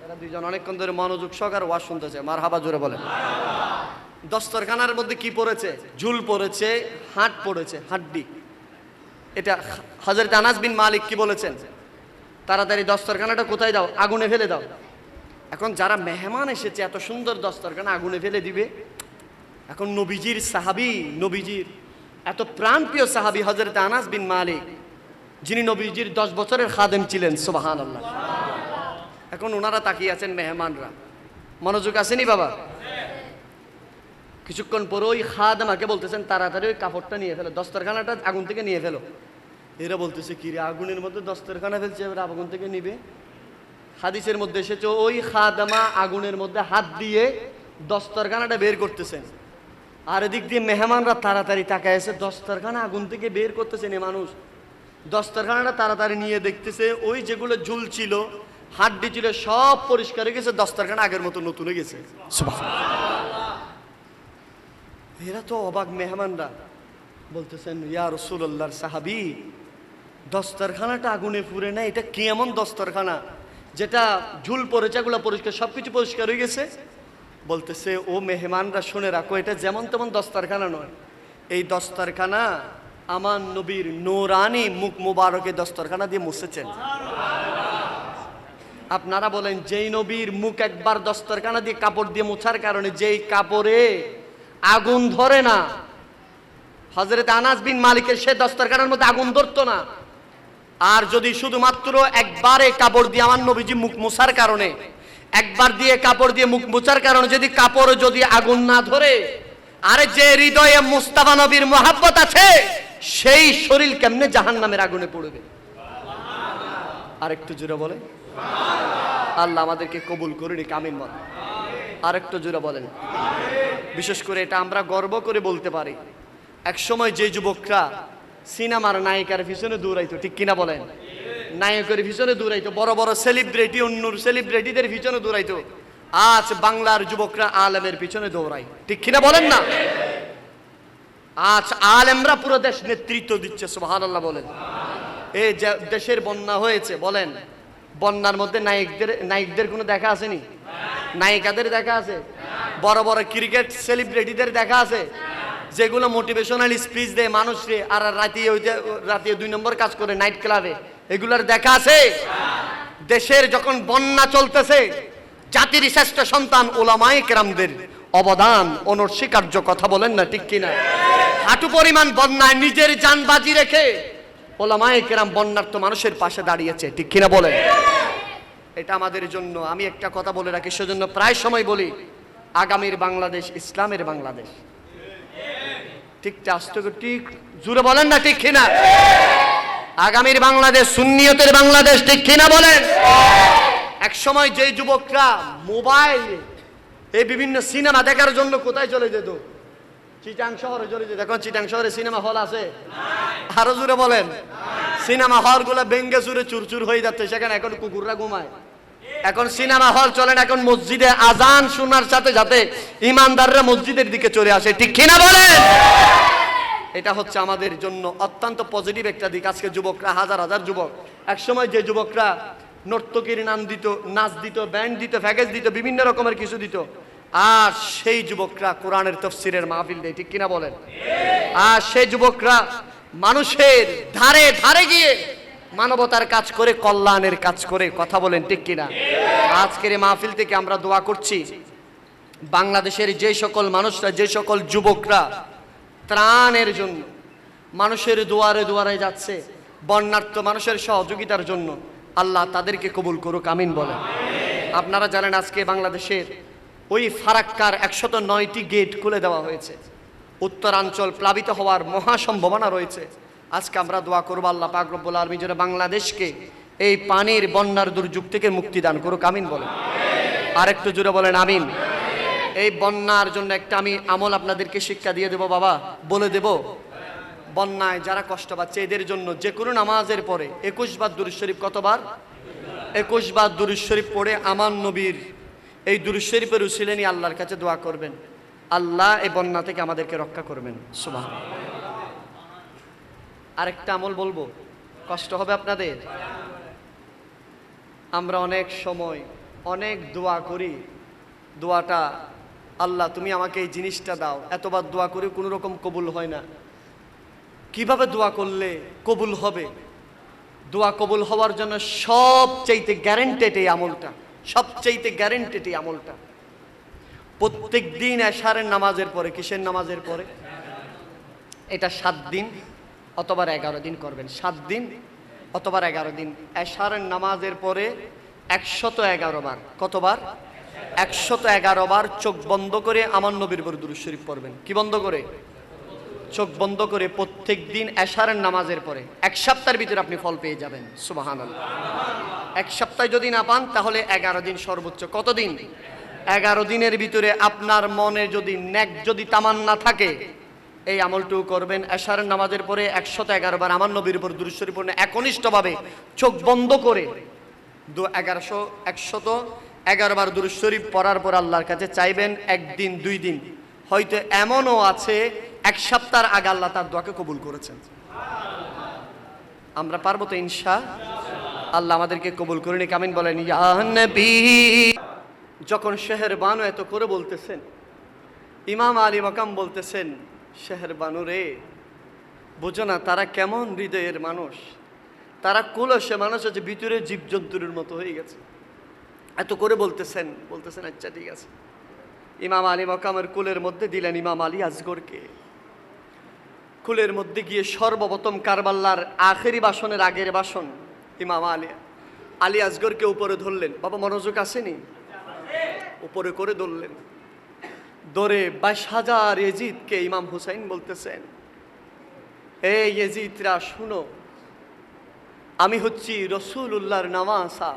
এরা দুইজন অনেকক্ষণ ধরে মনোযোগ সহকারে ওয়াজ শুনতেছে, মারহাবা জোরে বলে। দস্তরখানার মধ্যে কি পড়েছে? ঝুল পড়েছে, হাট পড়েছে, হাড্ডি। এটা হযরত আনাস বিন মালিক কি বলেছেন? তাড়াতাড়ি দস্তরখানাটা কোথায় দাও? আগুনে ফেলে দাও। এখন যারা মেহমান এসেছে এত সুন্দর দস্তরখানা আগুনে ফেলে দিবে? এখন নবীজির সাহাবী, নবীজির এত প্রাণপ্রিয় সাহাবী হযরত আনাস বিন মালিক, যিনি নবীজির 10 বছরের খাদেম ছিলেন, সুবহানাল্লাহ। এখন ওনারা তাকিয়ে আছেন, মেহমানরা। মনোযোগ আসেনি বাবা? কিছুক্ষণ পরে ওই খাদেমাকে বলতেছেন, তাড়াতাড়ি ওই কাপড়টা নিয়ে ফেলো, দস্তরখানাটা আগুন থেকে নিয়ে ফেলো। এরা বলতেছে, কি রে, আগুনের মধ্যে দস্তরখানা ফেলছে, এবার আগুন থেকে নিবে? হাদিসের মধ্যে এসেছে ওই খাদেমা আগুনের মধ্যে হাত দিয়ে দস্তরখানাটা বের করতেছেন, আর এদিক দিয়ে মেহমানরা তাড়াতাড়ি তাকায় এসে দস্তরখানা আগুন থেকে বের করতেছেন। এ মানুষ দস্তরখানাটা তাড়াতাড়ি নিয়ে দেখতেছে ওই যেগুলো ঝুল ছিল, হাড্ডি ছিল, সব পরিষ্কার হয়ে গেছে, দস্তরখানা আগের মতো নতুন হয়ে গেছে। এরা তো অবাক, মেহমানরা বলতেছেন, ইয়া রাসূলুল্লাহর সাহাবী, দস্তরখানাটা আগুনে পুড়ে না, এটা কি এমন দস্তরখানা যেটা ঝুল পড়েছে এগুলো পরিষ্কার, সবকিছু পরিষ্কার হয়ে গেছে? বলতেছে, ও মেহমানরা শুনে রাখো, এটা যেমন তেমন দস্তরখানা নয়, এই দস্তরখানা আমার নবীর নূরানি মুখ মুবারকে দস্তরখানা দিয়ে মুছেছেন। আপনারা বলেন, যেই নবীর মুখ একবার দস্তরখানা দিয়ে কাপড় দিয়ে মোছার কারণে যেই কাপড়ে আগুন ধরে না, হযরত আনাস বিন মালিকের সে দস্তরখানার মধ্যে আগুন ধরতো না। আর যদি শুধুমাত্র একবারে কাপড় দিয়ে আমার নবীজি মুখ মোছার কারণে, একবার দিয়ে কাপড় দিয়ে মুখ মোছার কারণে যদি কাপড় যদি আগুন না ধরে, আরে যে হৃদয়ে মুস্তাফা নবীর মহব্বত আছে সেই শরীর কেমনে জাহান্নামের আগুনে পড়বে? আরেকটু জোরে বলে আল্লাহ আমাদেরকে কবুল করুন, আমিন বলেন। আরেকটু জোরে বলেন। বিশেষ করে এটা আমরা গর্ব করে বলতে পারি, এক সময় যে যুবকরা সিনেমার নায়িকার পিছনে দৌড়াইতো, ঠিক কিনা বলেন? নায়কের পিছনে দৌড়াইতো, বড় বড় সেলিব্রিটি, অন্য সেলিব্রিটিদের পিছনে দৌড়াইতো, আজ বাংলার যুবকরা আলেমের পিছনে দৌড়ায়, ঠিক কিনা বলেন না? আজ আলেমরা পুরো দেশ নেতৃত্ব দিচ্ছে, সুবহানাল্লাহ বলেন। এই যে দেশের বন্যা হয়েছে, বলেন বন্যার মধ্যে নায়কদের কোনো দেখা আসেনি? নায়িকাদের দেখা আছে? বড় বড় ক্রিকেট সেলিব্রিটিদের দেখা আছে? যেগুলো মোটিভেশনাল স্পিচ দেয় মানুষরে, আর রাতে 2 নম্বর কাজ করে নাইট ক্লাবে, এগুলার দেখা আছে? দেশের যখন বন্যা চলতেছে, জাতির শ্রেষ্ঠ সন্তান উলামায়ে কেরামদের অবদান অনস্বীকার্য, কথা বলেন না, ঠিক কিনা? হাঁটু পরিমাণ বন্যায় নিজের জান বাজি রেখে উলামায়ে কেরাম বন্যার্ত মানুষের পাশে দাঁড়িয়েছে, ঠিক কিনা বলেন? এটা আমাদের জন্য, আমি একটা কথা বলে রাখি, সেজন্য প্রায় সময় বলি, আগামীর বাংলাদেশ ইসলামের বাংলাদেশ। ঠিক ঠিক জোরে বলেন না, ঠিক কিনা? আগামীর বাংলাদেশ সুন্নিয়তের বাংলাদেশ, ঠিক কিনা বলেন? এক সময় যে যুবকরা মোবাইল এই বিভিন্ন সিনেমা দেখার জন্য কোথায় চলে যেত? চিটাং শহরে চলে যেত। এখন চিটাং শহরে সিনেমা হল আছে? আরো জোরে বলেন। সিনেমা হল গুলা ভেঙ্গে চুরে চুরচুর হয়ে যাচ্ছে, সেখানে এখন কুকুররা ঘুমায়। এখন সিনেমা হল চলে না, এখন মসজিদে আজান শোনার সাথে সাথে ইমানদাররা মসজিদের দিকে চলে আসে, ঠিক কিনা বলেন? এটা হচ্ছে আমাদের জন্য অত্যন্ত পজিটিভ একটা দিক। আজকে যুবকরা, হাজার হাজার যুবক, এক সময় যে যুবকরা নর্তকীর নাম দিত, নাচ দিত, ব্যান্ড দিত, প্যাকেজ দিত, বিভিন্ন রকমের কিছু দিত, আর সেই যুবকরা কোরআনের তাফসীরের মাহফিল দেয়, ঠিক কিনা বলেন? আর সেই যুবকরা মানুষের ধারে ধারে গিয়ে মানবতার কাজ করে, কল্যাণের কাজ করে, কথা বলেন, ঠিক কিনা? আজকের এই মাহফিল থেকে আমরা দোয়া করছি, বাংলাদেশের যে সকল মানুষরা, যে সকল যুবকরা ত্রাণের জন্য মানুষের দুয়ারে দুয়ারে যাচ্ছে, বন্যার্ত মানুষের সহযোগিতার জন্য, আল্লাহ তাদেরকে কবুল করুক, আমিন বলেন। আপনারা জানেন আজকে বাংলাদেশের ওই ফারাক্কার 109টি গেট খুলে দেওয়া হয়েছে। উত্তরাঞ্চল প্লাবিত হওয়ার মহা সম্ভাবনা রয়েছে। আজকে আমরা দোয়া করব আল্লাহ পাক রব্বুল আলামিন যেন বাংলাদেশকে এই পানির বন্যার দুর্যোগ থেকে মুক্তি দান করুক, আমিন বলেন। আর একটু জোরে বলেন আমিন। এই বন্যার জন্য একটা আমি আমল আপনাদেরকে শিক্ষা দিয়ে দেব বাবা, বলে দেব। বন্যায় যারা কষ্ট পাচ্ছে এদের জন্য যে কোনো নামাজের পরে 21 বার দুরূদ শরীফ, কতবার? 21 বার দুরূদ শরীফ পড়ে আমার নবীর এই দুরূদ শরীফের উসিলে নিয়ে আল্লাহর কাছে দোয়া করবেন, আল্লাহ এই বন্যা থেকে আমাদেরকে রক্ষা করবেন। সুবহানাল্লাহ। আরেকটা আমল বলবো, কষ্ট হবে আপনাদের। আমরা অনেক সময় অনেক দোয়া করি, দোয়াটা আল্লাহ তুমি আমাকে এই জিনিসটা দাও, এতবার দোয়া করি কোনো রকম কবুল হয় না। কিভাবে দোয়া করলে কবুল হবে? দোয়া কবুল হওয়ার জন্য সবচাইতে গ্যারান্টেড এই আমলটা, সবচাইতে গ্যারান্টেড এই আমলটা প্রত্যেক দিন এশারের নামাজের পরে। কিসের নামাজের পরে? এটা 7 দিন অথবা 11 দিন করবেন। 7 দিন অথবা 11 দিন এশারের নামাজের পরে 111 বার। কতবার? 111 বার চোখ বন্ধ করে আমার নবীর উপর দুরূদ শরীফ পড়বেন। কি বন্ধ করে? চোখ বন্ধ করে প্রত্যেক দিন এশারের নামাজের পরে 1 সপ্তাহের ভিতরে আপনি ফল পেয়ে যাবেন। সুবহানাল্লাহ। 1 সপ্তাহ যদি না পান তাহলে 11 দিন সর্বোচ্চ। কতদিন? 11 দিনের ভিতরে আপনার মনে যদি নেক যদি তামান্না থাকে এই আমলটুকু করবেন। এশারের নামাজের পরে 111 বার আমার নবীর উপর দুরূদ শরীফ পড়ে একনিষ্ঠভাবে চোখ বন্ধ করে 111 বার দুরূদ শরীফ পড়ার পর আল্লাহর কাছে চাইবেন। 1 দিন 2 দিন হয়তো এমনও আছে 1 সপ্তাহের আগে আল্লাহ তার দোয়াকে কবুল করেছেন। আমরা পারবো তো ইনশাআল্লাহ। আমাদেরকে কবুল করে নিক, আমিন বলেন। ইয়া নবী। যখন শেহরবানু এত করে বলতেছেন, ইমাম আলী মাকাম বলতেছেন, শেহরবানু রে, বোঝো না তারা কেমন হৃদয়ের মানুষ, তারা কুলসে মানুষ আছে, ভিতরে জীবজন্তুর মতো হয়ে গেছে। এত করে বলতেছেন আচ্ছা ঠিক আছে। ইমাম আলী মাকামের কুলের মধ্যে দিলেন ইমাম আলী আসগরকে। কুলের মধ্যে গিয়ে সর্বপ্রথম কারবাল্লার আখেরি বাসনের আগের বাসন ইমাম আলী আসগরকে উপরে ধরলেন। বাবা মনোযোগ আসেনি? উপরে করে ধরলেন। ধরে 22,000 ইয়েজিদকে ইমাম হুসাইন বলতেছেন, এই ইয়েজিদরা শুনো, আমি হচ্ছি রাসূলুল্লাহর নাওয়াসা,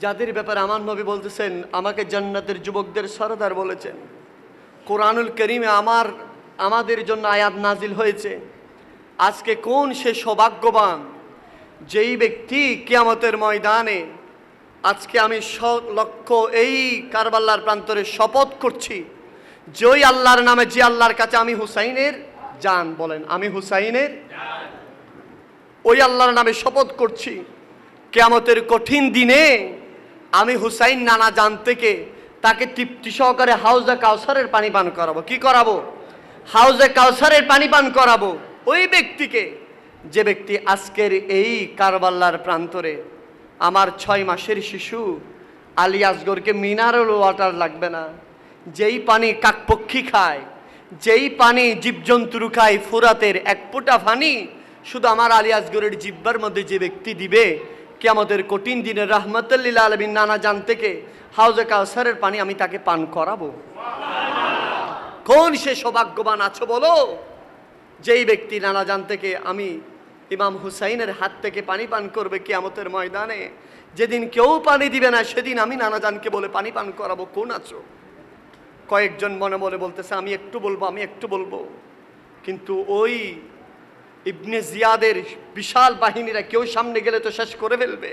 যাদের ব্যাপারে আমার নবী বলতেছেন আমাকে জান্নাতের যুবকদের সরদার বলেছেন। কোরআনুল কারীমে আমাদের জন্য আয়াত নাজিল হয়েছে। আজকে কোন সে সৌভাগ্যবান যেই ব্যক্তি কিয়ামতের ময়দানে, আজকে আমি লক্ষ এই কারবাল্লার প্রান্তরে শপথ করছি যে ওই আল্লাহর নামে, যে আল্লাহর কাছে আমি হুসাইনের জান, বলেন আমি হুসাইনের, ওই আল্লাহর নামে শপথ করছি কিয়ামতের কঠিন দিনে আমি হুসাইন নানা জান থেকে তাকে তৃপ্তি সহকারে হাউজে কাউসারের পানি পান করাবো। কি করাবো? হাউজে কাউসারের পানি পান করাবো ওই ব্যক্তিকে, যে ব্যক্তি আজকের এই কারবাল্লার প্রান্তরে আমার 6 মাসের শিশু আলী আসগরকে মিনারেল ওয়াটার লাগবে না, যেই পানি কাকপক্ষী খায়, যেই পানি জীবজন্তু খায়, ফুরাতের 1 ফোঁটা পানি শুধু আমার আলী আসগরের জিহ্বার মধ্যে যে ব্যক্তি দিবে, কিয়ামতের কঠিন দিনে রাহমাতুল লিল আলামিন নানা জান থেকে হাউজে কাউসারের পানি আমি তাকে পান করাবো। কোন সে সৌভাগ্যবান আছো বলো, যেই ব্যক্তি নানা জান থেকে আমি ইমাম হুসাইনের হাত থেকে পানি পান করবে কিয়ামতের ময়দানে। যেদিন কেউ পানি দিবে না সেদিন আমি নানা জানকে বলে পানি পান করাবো। কোন আছো? কয়েকজন মনে মনে বলতেছে আমি একটু বলবো, কিন্তু ওই ইবনে জিয়াদের বিশাল বাহিনীরা কেউ সামনে গেলে তো শেষ করে ফেলবে।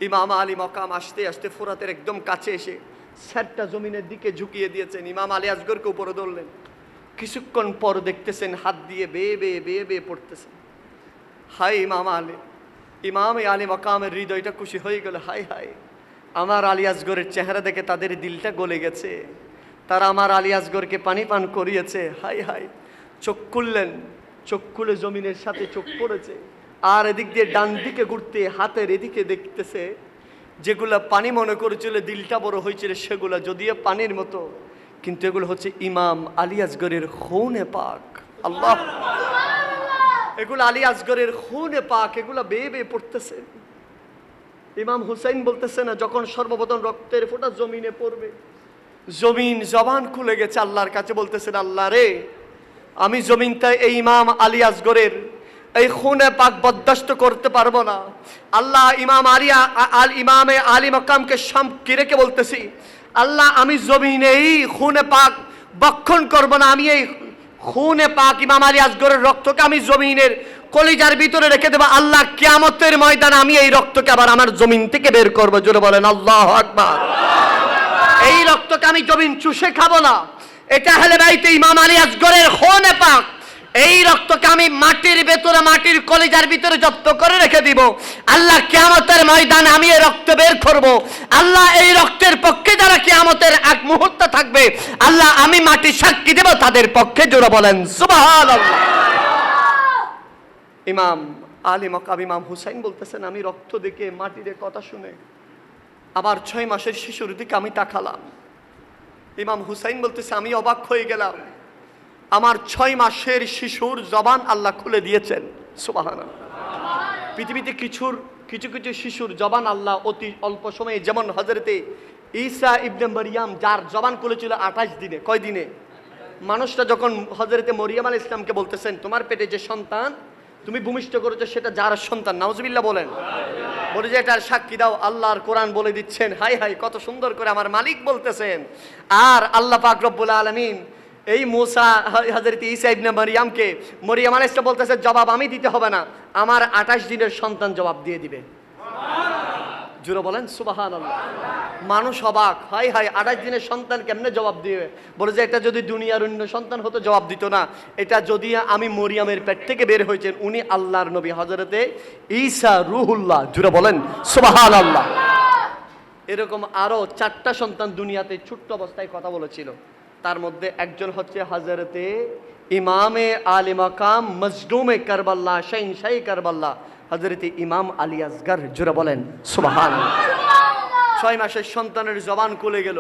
ইমাম আলী মকাম আসতে আসতে ফোরাতের একদম কাছে এসে স্যারটা জমিনের দিকে ঝুঁকিয়ে দিয়েছেন। ইমাম আলী আসগরকে উপরে ধরলেন। কিছুক্ষণ পর দেখতেছেন হাত দিয়ে বেয়ে পড়তেছেন। হাই ইমাম আলী মকামের হৃদয়টা খুশি হয়ে গেল। হাই আমার আলী আসগরের চেহারা দেখে তাদের দিলটা গলে গেছে, তারা আমার আলী আসগরকে পানি পান করিয়েছে। হাই চোখ খুললেন, চোখ খুলে জমিনের সাথে চোখ পড়েছে। আর এদিক দিয়ে ডান দিকে ঘুরতে হাতের এদিকে দেখতেছে যেগুলা পানি মনে করেছিল, দিলটা বড় হয়েছিল, সেগুলা যদিও পানির মতো, কিন্তু এগুলো হচ্ছে ইমাম আলী আসগরের খুনে পাক। আল্লাহ, এগুলো আলী আসগরের খুনে পাক, এগুলা বেয়ে পড়তেছে। ইমাম হুসাইন বলতেছে না, যখন সর্বপ্রথম রক্তের ফোঁটা জমিনে পড়বে, জমিন জবান খুলে গেছে, আল্লাহর কাছে বলতেছেন, আল্লাহ রে, আমি জমিনটা এই ইমাম আলী আসগরের এই খুনে পাক বরদাস্ত করতে পারবো না। আল্লাহ ইমামে আলী মাকামকে সামনে রেখে বলতেছি, আল্লাহ আমি জমিনে এই খুনে পাক বক্ষণ করব না, আমি এই খুনে পাক ইমাম আলী আসগরের রক্তকে আমি জমিনের কলিজার ভিতরে রেখে দেবো। আল্লাহ কিয়ামতের ময়দানে আমি এই রক্তকে আবার আমার জমিন থেকে বের করবো। জোরে বলেন আল্লাহু আকবার। এই রক্তকে আমি জমিন চুষে খাবো না। এটা হলে বাইতে ইমাম আলী আসগরের খুনে পাক। এই রক্তকে আমি মাটির ভেতরে, মাটির কলিজার ভিতরে জব্দ করে রেখে দিব। আল্লাহ কিয়ামতের ময়দানে আমি এই রক্ত বের করব। আল্লাহ এই রক্তের পক্ষে যারা কিয়ামতের এক মুহূর্ত থাকবে, আল্লাহ আমি মাটি সাক্ষী দেব তাদের পক্ষে। জোরে বলেন সুবহানাল্লাহ। ইমাম আলী মাকাম ইমাম হুসাইন বলতেছেন, আমি রক্ত দেখে মাটির কথা শুনে আবার 6 মাসের শিশুর দিকে আমি তাকালাম। ইমাম হুসাইন বলতেছে, আমি অবাক হয়ে গেলাম, আমার 6 মাসের শিশুর জবান আল্লাহ খুলে দিয়েছেন। সুবহানাল্লাহ। পৃথিবীতে কিছু কিছু শিশুর জবান আল্লাহ অতি অল্প সময়ে, যেমন হযরতে ঈসা ইবনে মারইয়াম, যার জবান খুলেছিল 28 দিনে। কয় দিনে? মানুষটা যখন হযরতে মরিয়ম আলাইহিস সালামকে বলতেছেন, তোমার পেটে যে সন্তান তুমি ভূমিষ্ঠ করেছো সেটা যার সন্তান, নাউজুবিল্লাহ বলেন, বলে যে এটার সাক্ষী দাও। আল্লাহর কোরআন বলে দিচ্ছেন, হাই হাই কত সুন্দর করে আমার মালিক বলতেছেন। আর আল্লাহ পাক রব্বুল আলামিন এই মুসা হযরত ঈসা ইবনে মারইয়ামকে, মরিয়ম আলাইহিস সালাম বলতেছে, জবাব আমি দিতে হবে না, আমার 28 দিনের সন্তান জবাব দিয়ে দিবে। জোরে বলেন সুবহানাল্লাহ। মানুষ অবাক, হাই হাই 28 দিনের সন্তান কেমনে জবাব দিবে? বলে যে এটা যদি দুনিয়ার অন্য সন্তান হতো জবাব দিত না, এটা যদি আমি মরিয়মের পেট থেকে বের হয়েছেন, উনি আল্লাহর নবী হযরতে ঈসা রূহুল্লাহ। জোরে বলেন সুবহানাল্লাহ। এরকম আরো 4টা সন্তান দুনিয়াতে ছোট্ট অবস্থায় কথা বলেছিল। তার মধ্যে একজন হচ্ছে হযরতে ইমামে আলী মাকাম মজলুমে কারবাল্লাহ, শাহিনশাহী কারবাল্লাহ, হযরতে ইমাম আলী আসগর। জোরে বলেন সুবহানাল্লাহ। 6 মাসের সন্তানের জবান খুলে গেল।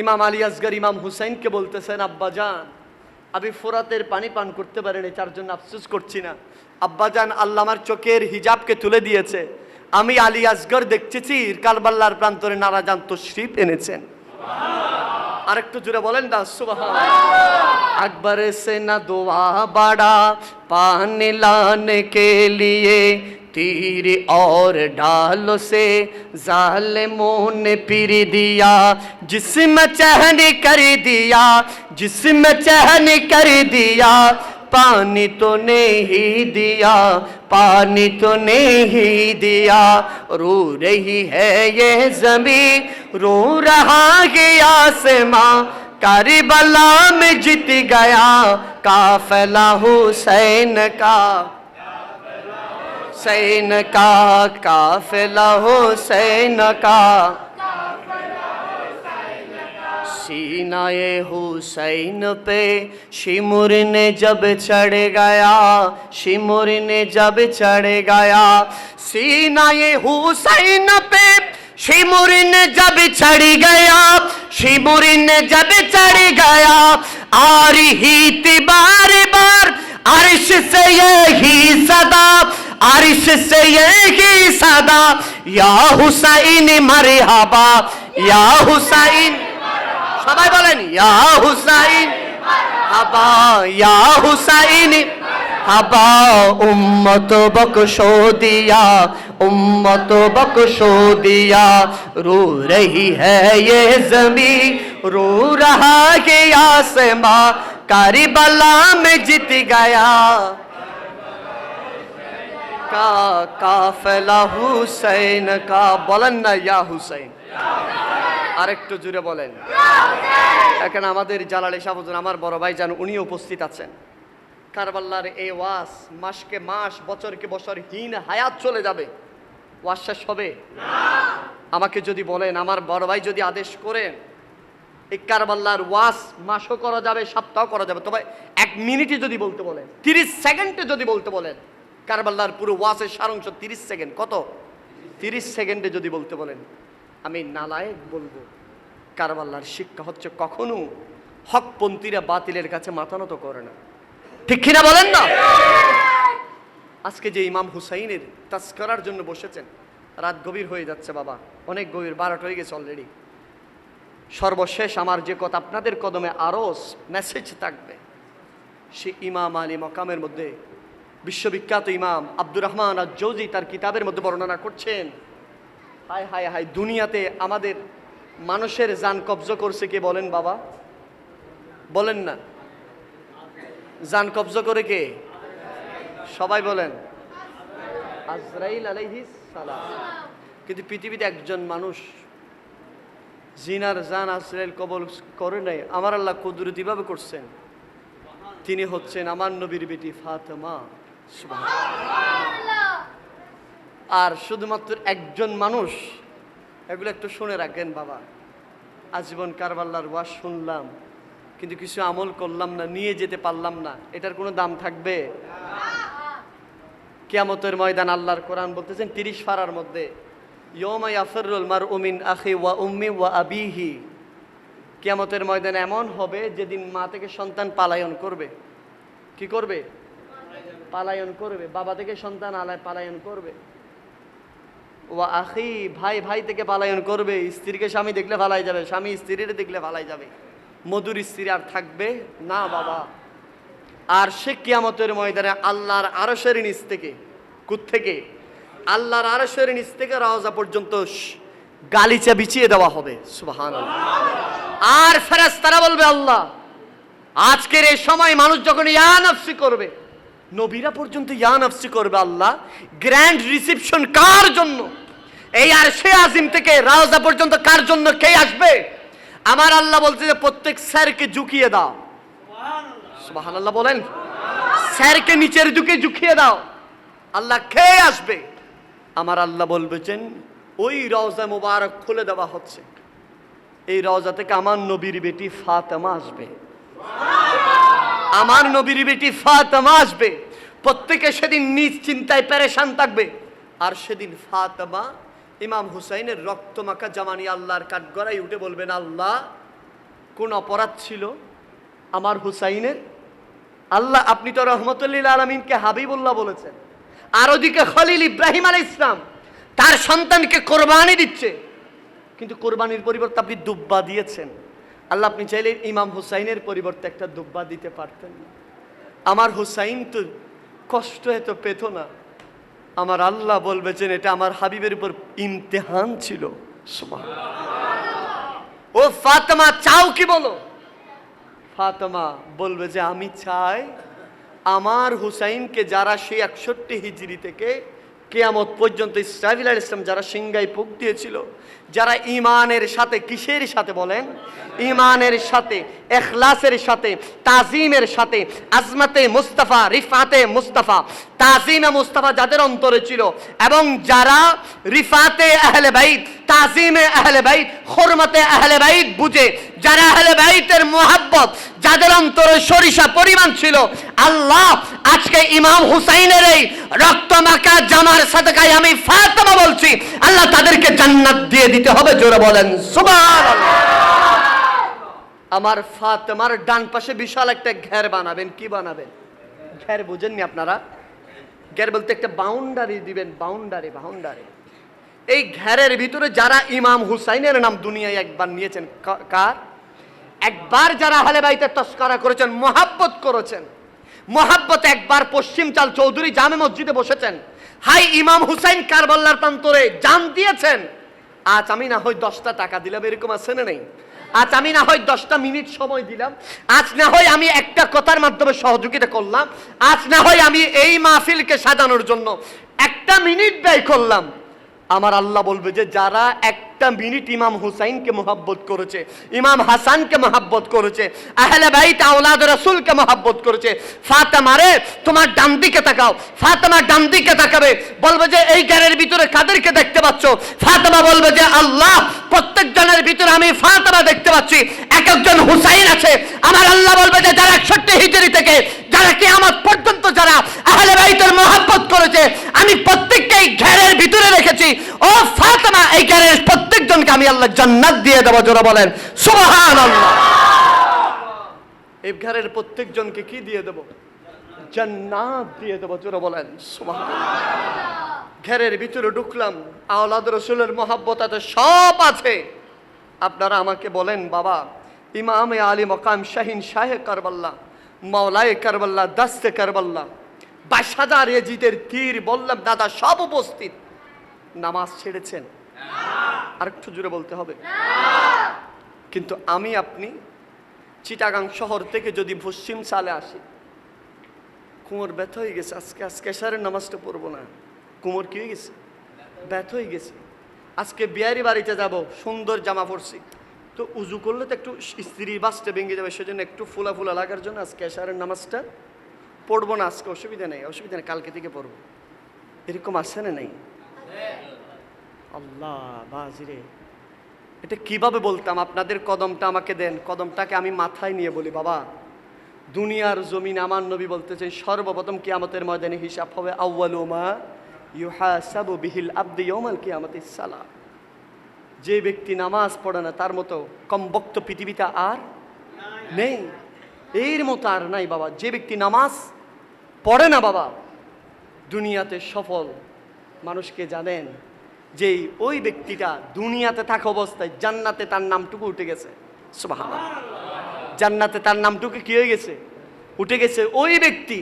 ইমাম আলী আসগর ইমাম হুসাইনকে বলতেছেন, আব্বাজান আমি ফোরাতের পানি পান করতে পারিনি, তার জন্য আফসোস করছি না। আব্বাজান আল্লাহ আমার চোখের হিজাবকে তুলে দিয়েছে, আমি আলী আসগর দেখতেছি কারবাল্লার প্রান্তরে নারাজান তশরিফ এনেছেন। আরেকটু জোরে বলেন না সুবহানাল্লাহ। আকবর से न दुआ बड़ा पानी लाने के लिए, तीर और ढालों से जालिमों ने पीर दिया, जिस्म चहन कर दिया, जिस्म चहन कर दिया, पानी तो नहीं दिया, पानी तो नहीं दिया, रो रही है ये ज़मीं, रो रहा है आसमां, करबला में जीत गया काफिला हुसैन का, हुसैन का काफिला हुसैन का, सीनाए हुसैन पे शिमुर ने जब चढ़ गया, शिमुर ने जब चढ़ गया, सीनाए हुसैन पे शिमुर ने जब चढ़ गया, शिमुर ने जब चढ़ गया, आ रही थी बार बार अर्श से यही सदा, अर्श से यही सदा, या हुसैन मरहबा, या हुसैन, সবাই বলেন ইয়া হুসাইন হাবা, ইয়া হুসাইন হাবা, উম্মত বকশো দিয়া, উম্মত বকশো দিয়া, रो रही है ये ज़मीं, रो रहा है आसमां, करबला में जीत गया का काफिला हुसैन का। বলেন না ইয়া হুসাইন। আরেকটু জুড়ে বলেন। এখানে আমাদের জালালি শাহ হুজুর, আমার বড় ভাই জান, উনি উপস্থিত আছেন। কারবাল্লার এই ওয়াজ মাসকে মাস, বছরকে বছর, হীন হায়াত চলে যাবে, ওয়াজ শেষ হবে না। আমাকে যদি বলেন, আমার বড় ভাই যদি আদেশ করেন, এই কারবাল্লার ওয়াজ মাসও করা যাবে, সপ্তাহ করা যাবে, তবে 1 মিনিটে যদি বলতে বলেন, 30 সেকেন্ডে যদি বলতে বলেন, কারবাল্লার পুরো ওয়াজের সারাংশ 30 সেকেন্ড, কত? 30 সেকেন্ডে যদি বলতে বলেন, আমি নালায়েক বলবো। কারবাল্লার শিক্ষা হচ্ছে কখনো হকপন্থীরা বাতিলের কাছে মাথা নত করে না, ঠিক কিনা বলেন না? আজকে যে ইমাম হুসাইনের তাজকিরার জন্য বসেছেন, রাত গভীর হয়ে যাচ্ছে বাবা, অনেক গভীর, 12টা হয়ে গেছে অলরেডি। সর্বশেষ আমার যে কথা, আপনাদের কদমে আরো মেসেজ থাকবে। সে ইমাম আলী মকামের মধ্যে বিশ্ববিখ্যাত ইমাম আব্দুর রহমান আজ-জৌজি তার কিতাবের মধ্যে বর্ণনা করছেন, হায় হায় হায়, দুনিয়াতে আমাদের মানুষের জান কবজা করছে কে বলেন বাবা? বলেন না, জান কবজা করে কে? সবাই বলেন, আজরাইল আলাইহিস সালাম। কিন্তু পৃথিবীতে একজন মানুষ জিনার জান আজরাইল কবল করে নাই, আমার আল্লাহ কুদরতিভাবে করছেন। তিনি হচ্ছেন আমার নবীর বেটি ফাতেমা। সুবহানাল্লাহ। আর শুধুমাত্র একজন মানুষ, এগুলো একটু শুনে রাখেন বাবা। আজীবন কারবালার ওয়াজ শুনলাম, কিন্তু কিছু আমল করলাম না, নিয়ে যেতে পারলাম না, এটার কোনো দাম থাকবে? কিয়ামতের ময়দান আল্লাহর কোরআন বলতেছেন 30 পারার মধ্যে, ইয়াউমা ইয়াফিরুল মারউ মিন আখি ওয়া উম্মি ওয়া আবিহি। কিয়ামতের ময়দান এমন হবে যেদিন মা থেকে সন্তান পালায়ন করবে। কি করবে? পালায়ন করবে। বাবা থেকে সন্তান পালায়ন করবে। ওয়া আখি, ভাই ভাই থেকে পালায়ন করবে। স্ত্রীকে স্বামী দেখলে পালাই যাবে, স্বামী স্ত্রীর দেখলে পালাই যাবে। মধুর স্ত্রী আর থাকবে না বাবা। আর সে কিয়ামতের ময়দানে আল্লাহর আরশের নিচ থেকে, কোত্থেকে? আল্লাহর আরশের নিচ থেকে রওজা পর্যন্ত গালিচা বিছিয়ে দেওয়া হবে। সুবহানাল্লাহ। আর ফেরেশতারা বলবে, আল্লাহ, আজকের এই সময় মানুষ যখন ইয়া নফসি করবে, নবীরা পর্যন্ত ইয়া নফসি করবে, আল্লাহ গ্র্যান্ড রিসেপশন কার জন্য? এই আরশে আজিম থেকে রওজা পর্যন্ত কার জন্য, কে আসবে? আমার আল্লাহ বলছে যে প্রত্যেক স্যারকে ঝুঁকিয়ে দাও। সুবহানাল্লাহ বলেন, স্যারকে নিচের দিকে ঝুঁকিয়ে দাও। আল্লাহ কে আসবে? আমার আল্লাহ বলবেন ওই রওজা মুবারক খুলে দেওয়া হচ্ছে, এই রওজা থেকে আমার নবীর বেটি ফাতেমা আসবে। আমার নবীর বেটি ফাতেমা আসবে। প্রত্যেকে সেদিন নিজ চিন্তায় পেরেশান থাকবে। আর সেদিন ফাতেমা ইমাম হুসাইনের রক্তমাখা জামা নিয়ে আল্লাহর কাঠগড়ায় উঠে বলবেন, আল্লাহ কোন অপরাধ ছিল আমার হুসাইনের? আল্লাহ আপনি তো রহমতুল্লিল আলমিনকে হাবিবুল্লাহ বলেছেন, আর ওদিকে খলিল ইব্রাহিম আলাইহিস সালাম তার সন্তানকে কোরবানি দিচ্ছে, কিন্তু কোরবানির পরিবর্তে আপনি দুব্বা দিয়েছেন। আল্লাহ আপনি চাইলে ইমাম হুসাইনের পরিবর্তে একটা দুব্বা দিতে পারতেন। আমার হুসাইন তো কষ্ট এত পেত না। আমার আল্লাহ বলবেন এটা আমার হাবিবের উপর ইমতিহান ছিল। ও ফাতেমা চাও কি বলো? ফাতেমা বলবে যে আমি চাই আমার হুসাইনকে যারা সেই 61 হিজরি থেকে কিয়ামত পর্যন্ত ইসরাফিল আলাইহিস সালাম যারা সিংহায় ফুঁক দিয়েছিল, যারা ইমানের সাথে, কিসের সাথে বলেন? ইমানের সাথে, ইখলাসের সাথে, তাজিমের সাথে, আজমতে মুস্তাফা, রিফাতে মুস্তাফা, তাজিমে মুস্তাফা যাদের অন্তরে ছিল, এবং যারা রিফাতে আহলে বাইত, তাজিমে আহলে বাইত, হুরমতে আহলে বাইত বুঝে, যারা আহলে বাইতের মুহাব্বত যাদের অন্তরে সরিষা পরিমাণ ছিল, আল্লাহ আজকে ইমাম হুসাইনের এই রক্তমাখা জামার সাদকায় আমি ফাতেমা বলছি, আল্লাহ তাদেরকে জান্নাত দিয়ে দিতে হবে। জোরে বলেন সুবহানাল্লাহ। আমার ফাতেমার ডান পাশে বিশাল একটা ঘের বানাবেন। কি বানাবেন? ঘের বুঝেননি আপনারা? ঘের বলতে একটা বাউন্ডারি দিবেন, বাউন্ডারি। এই ঘেরের ভিতরে যারা ইমাম হুসাইনের নাম দুনিয়ায় একবার নিয়েছেন, কার? একবার যারা আহলে বাইতের তস্করা করেছেন, মুহাব্বত করেছেন, মুহাব্বতে একবার পশ্চিম চাল চৌধুরী জামে মসজিদে বসেছেন, হাই ইমাম হুসাইন কারবালার প্রান্তরে জান দিয়েছেন। আজ আমি না হয় 10টা টাকা দিলাম, এরকম আছে না নেই? আজ আমি না হয় 10টা মিনিট সময় দিলাম, আজ না হয় আমি একটা কথার মাধ্যমে সহযোগিতা করলাম, আজ না হয় আমি এই মাহফিলকে সাজানোর জন্য 1টা মিনিট ব্যয় করলাম। আমার আল্লাহ বলবে যে যারা 1টা মিনিট ইমাম হুসাইনকে মুহাব্বত করেছে, ইমাম হাসানকে মুহাব্বত করেছে, আহলে বাইত আওলাদ রাসূলকে মুহাব্বত করেছে, ফাতেমা রে তোমার ডান দিকে তাকাও। ফাতেমা ডান দিকে তাকাবে, বলবে যে এই ঘরের ভিতরে কাদেরকে দেখতে পাচ্ছ? ফাতেমা বলবে যে আল্লাহ প্রত্যেক জনের ভিতরে আমি ফাতেমা দেখতে পাচ্ছি, এক একজন হুসাইন আছে। আমার আল্লাহ বলবে যে যারা 61 হিজরি থেকে যারা কিয়ামত পর্যন্ত যারা আহলে বাইতের মুহাব্বত করেছে, আমি প্রত্যেককে এই ঘরের ভিতরে রেখেছি। ও ফাতেমা এই ঘরের প্রত্যেকজনকে আমি আল্লাহ জান্নাত দিয়ে দেব। জোরে বলেন সুবহানাল্লাহ। এই ঘরের প্রত্যেকজনকে কি দিয়ে দেব? জান্নাত দিয়ে দেব। জোরে বলেন সুবহানাল্লাহ। ঘেরের ভিতরে ঢুকলাম, আওলাদ রসুলের মহাব্বত এত সব আছে। আপনারা আমাকে বলেন বাবা, ইমামে আলী মকাম শাহিন শাহে কারবাল্লা, মাওলায়ে কারবাল্লা, দাস্তে কারবাল্লা, 22,000 ইয়াজিদের তীর, বললাম দাদা সব উপস্থিত, নামাজ ছেড়েছেন? আরেকটু জোরে বলতে হবে। কিন্তু আমি আপনি চিটাগাং শহর থেকে যদি পশ্চিম সালে আসি, কোমর ব্যথা হয়ে গেছে, আজকে এশারের নামাজটা পড়বো না, কোমর কি হয়ে গেছে, ব্যথা হয়ে গেছে। আজকে বিয়ারি বাড়িতে যাব, সুন্দর জামা পরছি, তো উজু করলে তো একটু স্ত্রীর বাসটা ভেঙে যাবে, সেজন্য একটু ফুলা ফুলা লাগার জন্য আজকে এশারের নামাজটা পড়বো না। আজকে অসুবিধা নেই, অসুবিধা নেই, কালকে থেকে পড়বো। এরকম আসছে না নাই? আল্লাহ বাজিরে, এটা কিভাবে বলতাম? আপনাদের কদমটা আমাকে দেন, কদমটাকে আমি মাথায় নিয়ে বলি বাবা, দুনিয়ার জমিন আমার নবী বলতেছেন সর্বপ্রথম কিয়ামতের ময়দানে হিসাব হবে আউয়ালু মা ইউহাসাবু বিহিল আবদু ইয়াউমাল কিয়ামাতিস সালাহ। যে ব্যক্তি নামাজ পড়ে না তার মতো কমবক্ত পৃথিবীতে আর নেই, এর মতো আর নাই বাবা। যে ব্যক্তি নামাজ পড়ে না বাবা, দুনিয়াতে সফল মানুষকে জানেন যে ওই ব্যক্তিটা দুনিয়াতে থাকা অবস্থায় জান্নাতে তার নামটুকু উঠে গেছে। সুবহানাল্লাহ, জান্নাতে তার নামটুকু কি হয়ে গেছে, উঠে গেছে। ওই ব্যক্তি,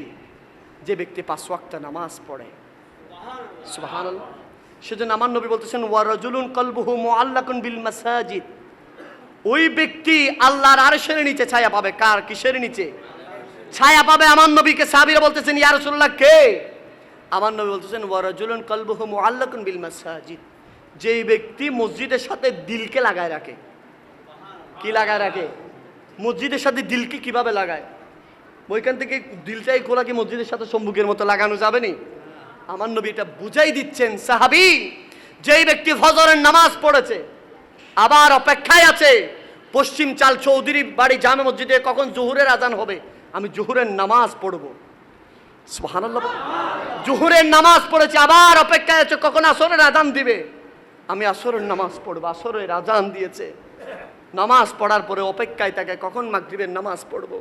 যে ব্যক্তি 5 ওয়াক্ত নামাজ পড়ে। সুবহানাল্লাহ। সেজন্য আমার নবী বলতেছেন ওয়া রাজুলুন কলবুহু মুআল্লাকুন বিল মাসাজিদ, ওই ব্যক্তি আল্লাহর আরশের নিচে ছায়া পাবে। কার, কিসের নিচে ছায়া পাবে? আমার নবীকে সাহাবীরা বলতেছেন ইয়া রাসূলুল্লাহ কে? আমার নবী বলতেছেন ওয়া রাজুলুন কলবুহু মুআল্লাকুন বিল মাসাজিদ, যেই ব্যক্তি মসজিদের সাথে দিলকে লাগায় রাখে। কি লাগায় রাখে? মসজিদের সাথে দিলকে কিভাবে লাগায়? ওইখান থেকে দিলটাই খোলা, কি মসজিদের সাথে সম্মুখের মতো লাগানো যাবে না? আমার নবী এটা বুঝাই দিচ্ছেন সাহাবী, যেই ব্যক্তি ফজরের নামাজ পড়েছে আবার অপেক্ষায় আছে পশ্চিম চাল চৌধুরী বাড়ি জামে মসজিদে কখন জোহরের আজান হবে, আমি জোহরের নামাজ পড়ব। সুবহানাল্লাহ। জোহরের নামাজ পড়েছে, আবার অপেক্ষায় আছে কখন আসরের আজান দিবে, আমি আসরের নামাজ পড়ব। আসরের আজান দিয়েছে, নামাজ পড়ার পরে অপেক্ষায় থাকে কখন মাগরিবের নামাজ পড়ব।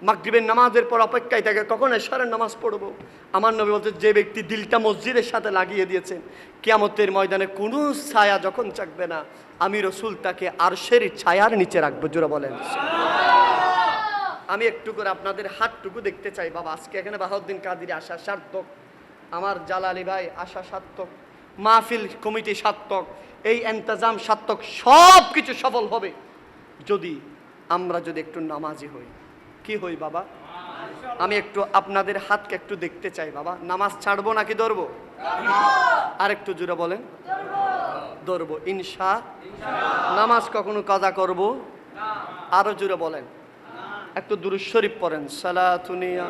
মাগরিবের নামাজের পর অপেক্ষায় থাকে কখন এশারের নামাজ পড়ব। আমার নবী বলতে যে ব্যক্তি দিলটা মসজিদের সাথে লাগিয়ে দিয়েছেন, কিয়ামতের ময়দানে কোনো ছায়া যখন থাকবে না, আমি রাসূল তাকে আরশের ছায়ার নিচে রাখবো। জোরে বলেন। আমি একটু করে আপনাদের হাতটুকু দেখতে চাই বাবা। আজকে এখানে বাহাউদ্দিন কাদির আসা সার্থক, আমার জালালি ভাই আসা সার্থক, মাহফিল কমিটি সার্থক, এই ইন্তজাম সার্থক, সব কিছু সফল হবে যদি আমরা একটু নামাজি হই। কি হই বাবা? আমি একটু আপনাদের হাতকে একটু দেখতে চাই বাবা। নামাজ ছাড়বো নাকি ধরবো? আর একটু জোরে বলেন। ধরবো ইনশাআল্লাহ। নামাজ কখনো কাজা করব? আরো জোরে বলেন। একটু দুরূদ শরীফ পড়েন। সালাতুনিয়া